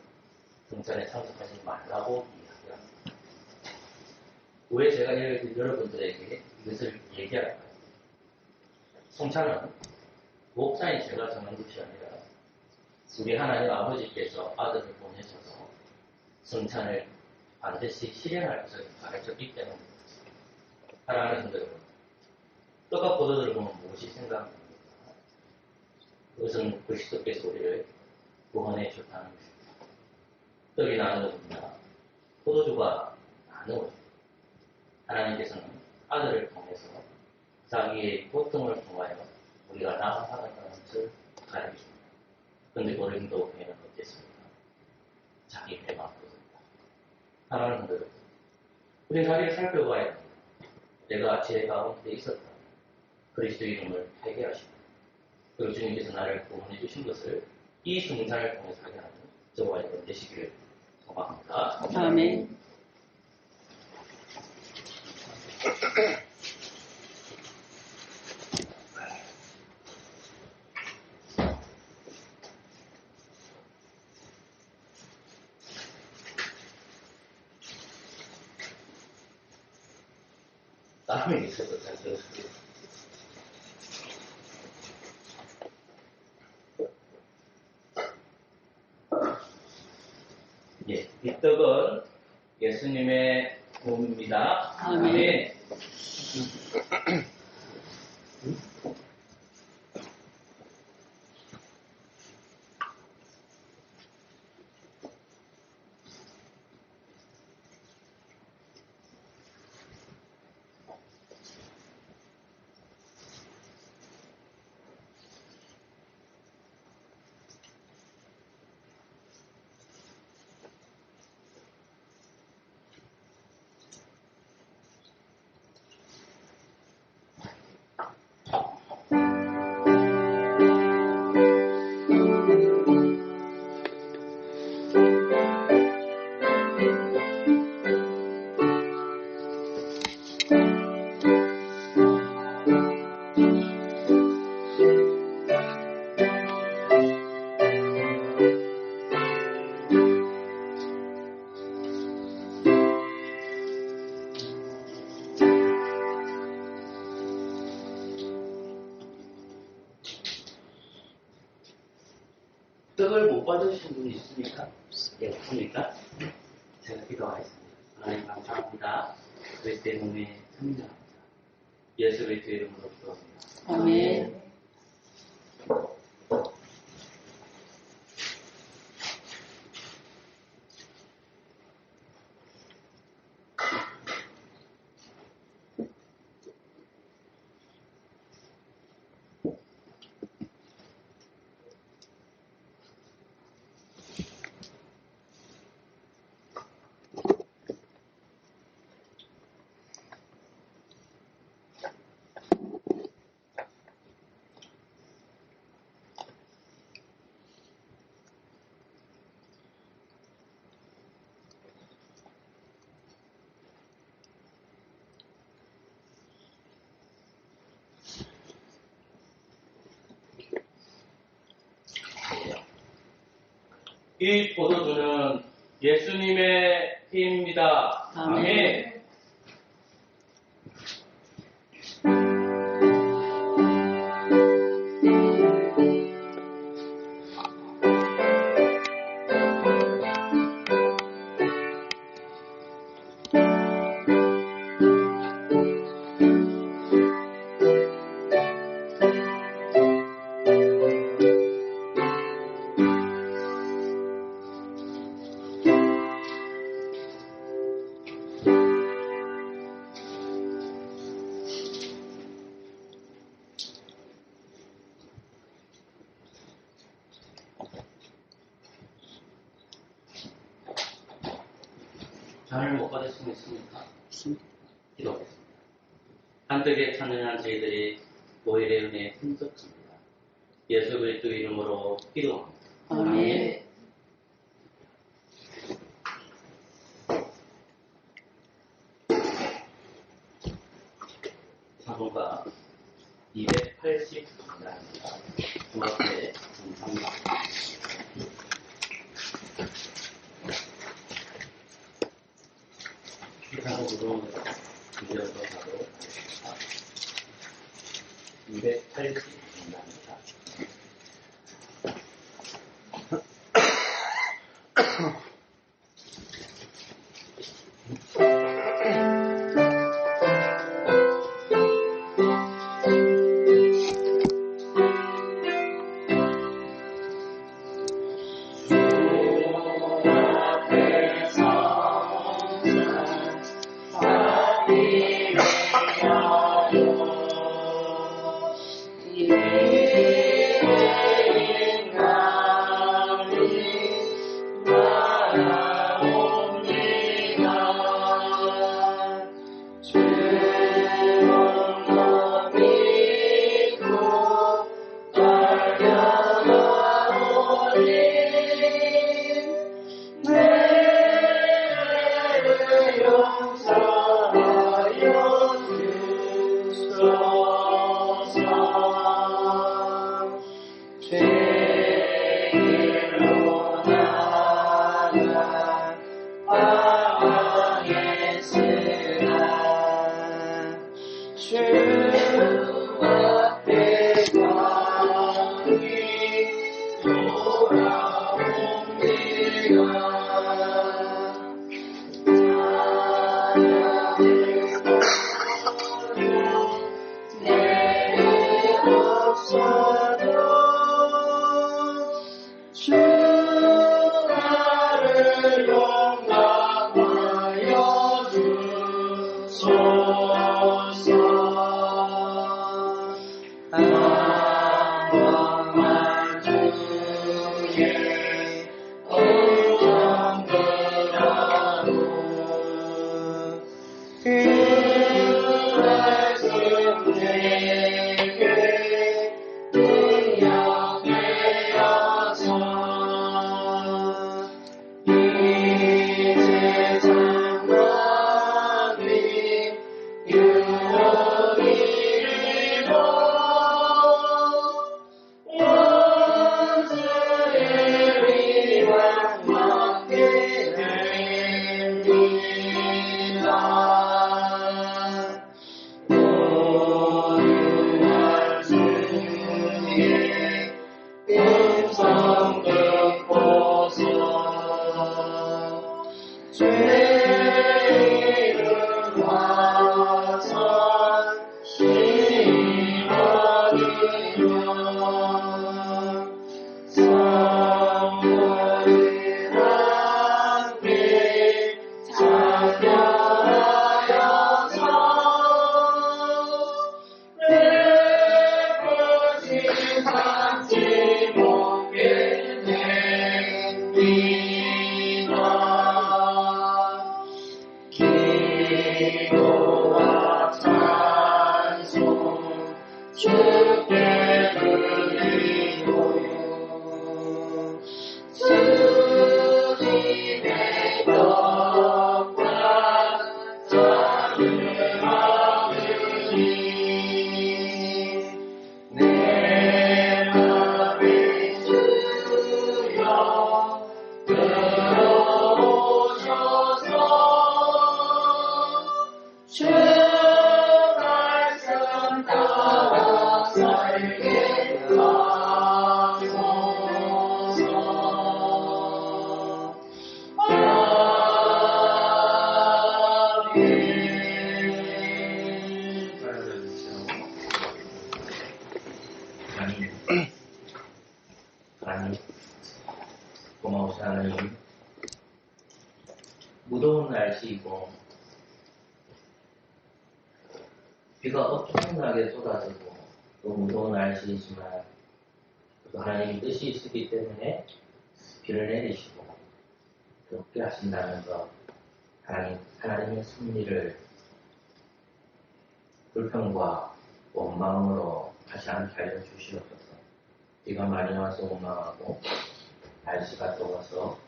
성찬에 참석하지 말라고 이야기합니다. 왜 제가 여러분들에게 이것을 얘기할까요? 성찬은 목사인 제가 정한 것이 아니라 우리 하나님 아버지께서 아들을 보내셔서 성찬을 반드시 실행할 것을 가르쳤기 때문입니다. 사랑하는 성도 여러분, 떡과 포도주를 보면 무엇이 생각납니까? 그것은 그리스도께서 우리를 구원해 주셨다는 것입니다. 떡이 나누어집니다. 포도주가 나누어집니다. 하나님께서는 아들을 통해서 자기의 고통을 통하여 우리가 나아가겠다는 것을 가르칩니다. 그런데 고린도 교회는 어땠습니까? 자기 배만 뻗습니다. 사랑하는 분들, 우리 자기를 살펴봐야 합니다. 내가 제 가운데 있었다. 그리스도 이름을 회개하십니다. 그리고 주님께서 나를 구원해 주신 것을 이 성찬을 통해서 하게 하는 저와 여러분 되시기를 소망합니다. 아멘. 마음에 있어서 잘 들었습니다. 예, 이 떡은 예수님의 몸입니다. 아멘. 떡을 못 받으신 분 있습니까? 예, 없습니까? 제가 기도하겠습니다. 하나님 감사합니다. 그리스도의 몸에 승리합니다. 예수 그리스도의 이름으로 기도합니다. 아멘. 이 포도주는 예수님의 피입니다. 아멘. 아멘. 잔을 못 받을 수 있습니까? 기도하겠습니다. 한뜻에 찬양한 저희들이 보혈의 은혜에 힘썼습니다. 예수 그리스도 이름으로 기도합니다. 아멘. 사도가 280입니다. 중학교에 감사합니다. 기사적으로 이어서 가도록 하겠습니다. 280입니다. 예. 주 나를 용납하여 주소서. 한 번만 주의 음성 들어도 그 말씀 내게 능력되어서 이 세상 만이 유혹이고 원수의 위랑 맞게 됩니다. 오유할 주의 음성 듣고서 죄를 화산 심어리며 선물을 함께 작별하여서 내 것이 삼지 못게 됩니다. 기도와 찬송 주께 드리고 주님의 떡과 잔을 받으니 내 맘에 주여 들어오셔서 주 말씀 따라 살게 하소서. 아멘. 하나님, 고마우신 하나님, 무더운 날씨이고 비가 엄청나게 쏟아지고 또 무더운 날씨이지만 또 하나님의 뜻이 있기 때문에 비를 내리시고 덥게 하신다는 것, 하나님의 섭리를 불평과 원망으로 하지 않게 하여 주시옵소서. 비가 많이 와서 원망하고 날씨가 더워서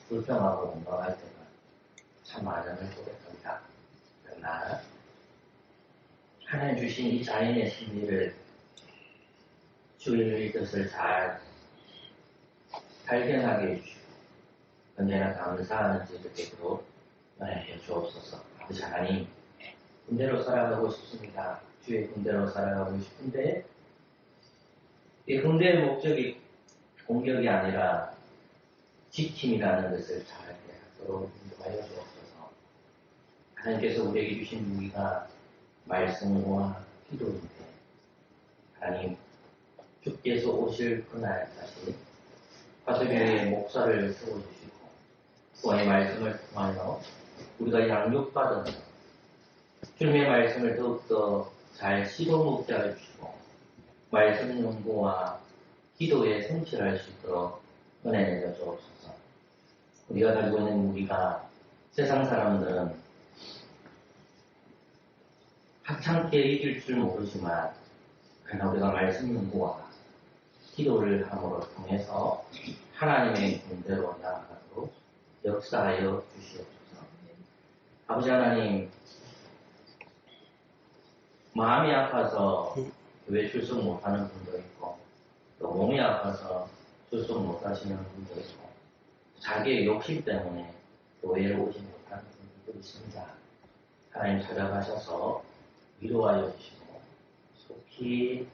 불평하고 원망할 때는 참 많은 걸 고백합니다. 그러나 하나님 주신 이 자연의 섭리를 주의 뜻을 잘 발견하게 해주시고 언제나 감사하는 제도되도록 은혜해 주옵소서. 아버지 하나님, 군대로 살아가고 싶습니다. 주의 군대로 살아가고 싶은데 이 군대의 목적이 공격이 아니라 지킴이라는 것을 잘 하도록 인도하여 주옵소서. 하나님께서 우리에게 주신 무기가 말씀과 기도인데 하나님, 주께서 오실 그날까지 화석교회의 목사를 세워주시고 구원의 말씀을 통하여 우리가 양육받은 주님의 말씀을 더욱더 잘 시도먹게 해주시고 말씀 연구와 기도에 성실할 수 있도록 은혜 내려 주옵소서. 우리가 가지고 있는 무기가 세상 사람들은 하찮게 이길 줄 모르지만 그러나 우리가 말씀 연구와 기도를 함으로 통해서 하나님의 군대로 나아가도록 역사하여 주시옵소서. 아버지 하나님, 마음이 아파서 교회 출석 못하는 분도 있고 또 몸이 아파서 출석 못하시는 분도 있고 자기의 욕심 때문에 교회에 오지 못하는 분들도 있습니다. 하나님 찾아가셔서 위로하여 주시고 속히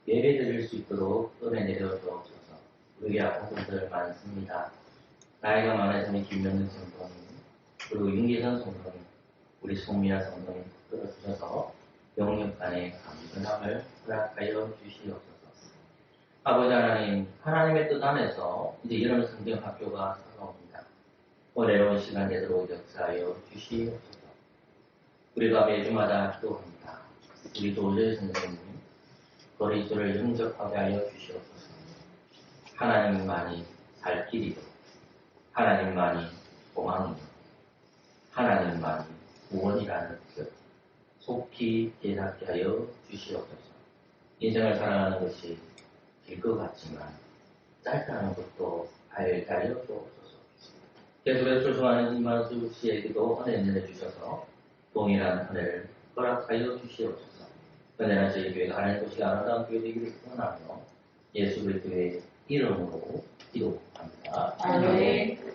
예배 드릴 수 있도록 은혜 내려 주옵소서. 우리에게 아픈 분들 많습니다. 나이가 많아지는 김명근 성도님, 그리고 윤기선 성도님, 우리 송미아 성도님 붙들어 주셔서 영육간에 감사 은ham을 허락하여 주시옵소서. 아버지 하나님, 하나님의 뜻 안에서 이제 이런 성경 학교가 다가옵니다. 어려운 시간 되도록 역사하여 주시옵소서. 우리가 매주마다 기도합니다. 우리 도저히 선생님, 그리스도를 영접하게 하여 주시옵소서. 하나님만이 살 길이고, 하나님만이 소망이고, 하나님만이 구원이라는 뜻 속히 깨닫게 하여 주시옵소서. 인생을 살아가는 것이 길 것 같지만 짧다는 것도 알게 하여 주옵소서. 계속해서 출소하는 임만수 씨에게도 은혜 내려주셔서 동일한 은혜를 허락하여 주시옵소서. 은혜는 저희 교회가 하나님 도시 아름다운 교회 되기를 원하며 예수 그리스도의 이름으로 기도합니다. 아멘.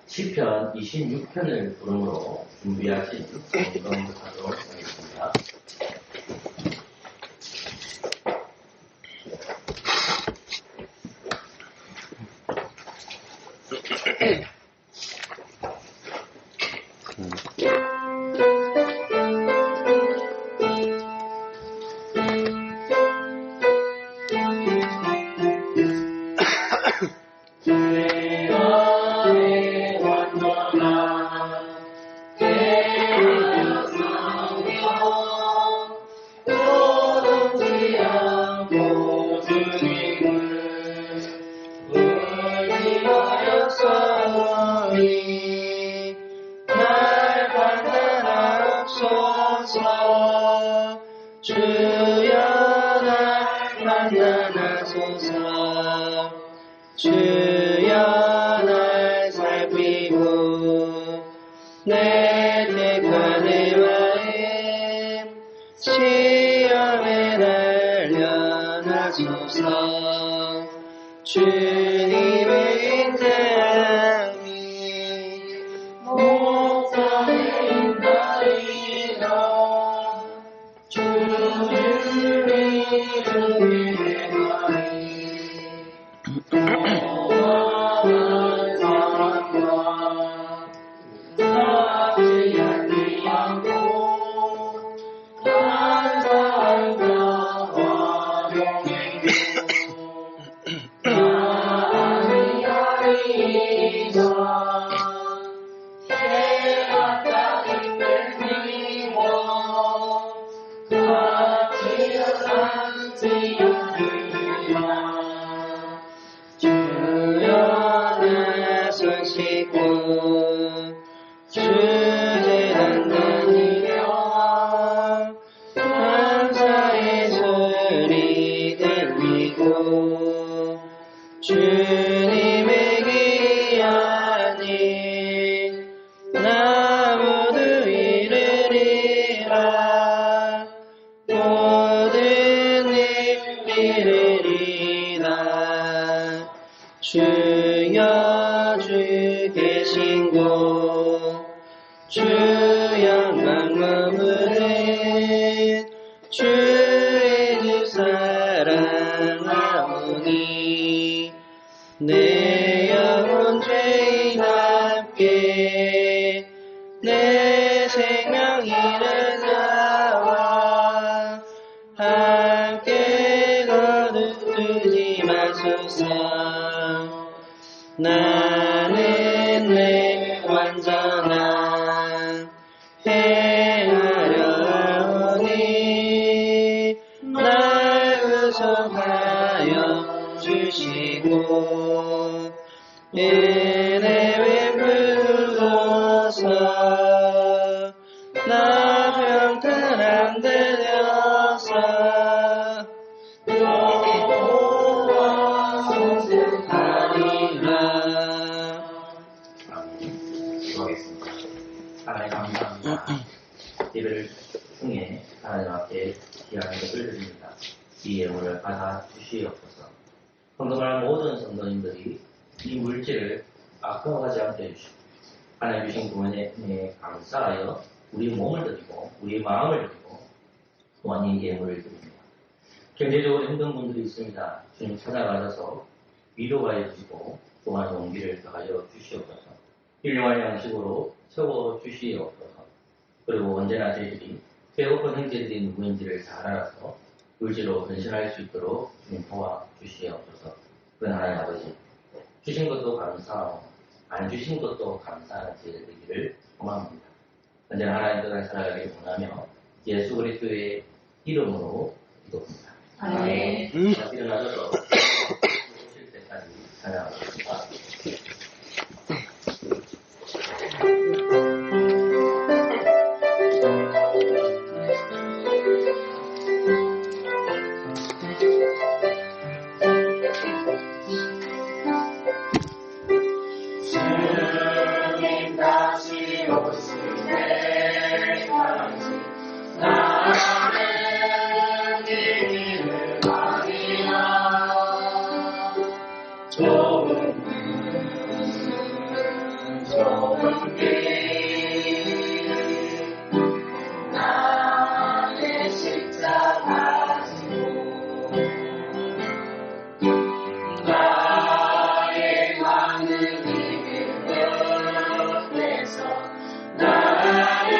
시편 26편을 부름으로 준비하신 성경하도록 하겠습니다. 주여 날 살피고 내 택하는 마음 시험에 날려나소서. 주님의 인자함이 목자의 인자이라 주를 믿으리하니 또한 사랑과 사지 않지 않고 감사하며 화평행고 아니하리라. 해가 따뜻한 님과 같이 앉지 않으리라. 주여 내 손 씻고 주의 단단히여 감사의 소리 들리고 주님의 귀하니 나 모두 이르리라. 모든 일 이르리라. 주여 주 계신 곳 주 영광 머무는 주의 주 사랑하오니 내 영혼 죄인답게 내 생명 이를 나와 함께 거두지 마소서. 나는 내 완전한 행하려 하오니 날 구속하여 주시고 은혜 베푸소서. 나 평탄함 되려서 여호와 성숙하리라. 기도하겠습니다. 하나님 감사합니다. 예배를 통해 하나님 앞에 귀한 것을 드립니다. 이 예물을 받아 주시옵소서. 성도말 모든 성도님들이 이 물질을 아까워하지 않게 해주시고 하나님 주신 구원에 감사하여 우리 몸을 드리고 우리 마음을 드리고 또한 이 예물을 드립니다. 경제적으로 힘든 분들이 있습니다. 주님 찾아가셔서 위로하여 주시고 또한 용기를 더하여 주시옵소서. 훌륭한 양식으로 채워 주시옵소서. 그리고 언제나 저희들이 배고픈 형제들이 누구인지를 잘 알아서 물질로 변신할 수 있도록 주님 도와주시옵소서. 그건 하나님 아버지, 주신 것도 감사하고 안 주신 것도 감사하는 저희들 되기를 소망합니다. 언제나 하나님 뜻을 살아가기를 원하며 예수 그리스도의 이름으로 기도합니다. 아멘. 일어나셔서 오실 때까지 찬양하겠습니다. 주님 다시 오실 때까지 나는 이 길을 가리라. 좁은 길 나의 십자가 지고 나의 하늘 나의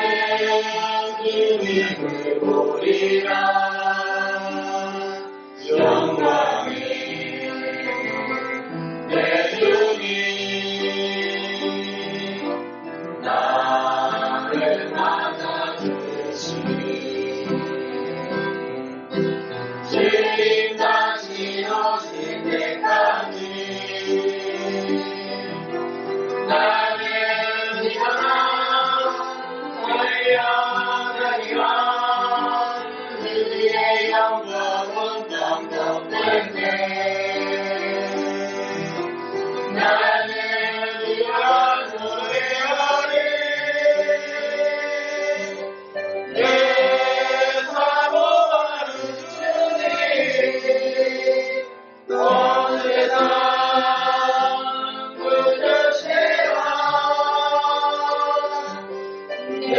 주님을 보리라. 영광이 내 주님 나를 맞아주시니 주님 다시 오실 때까지 나는 그의 영광은 영원한데 나는 이런 노래하리. 내 사모하는 주님 온 세상 부르시라. 내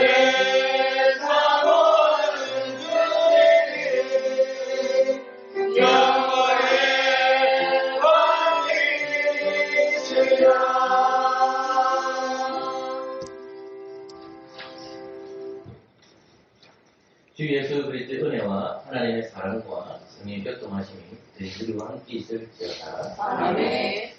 주 예수 그리스도의 은혜와 하나님의 사랑과 성령의 교통하심이 저희 모두와 함께 있을지어다. 아멘.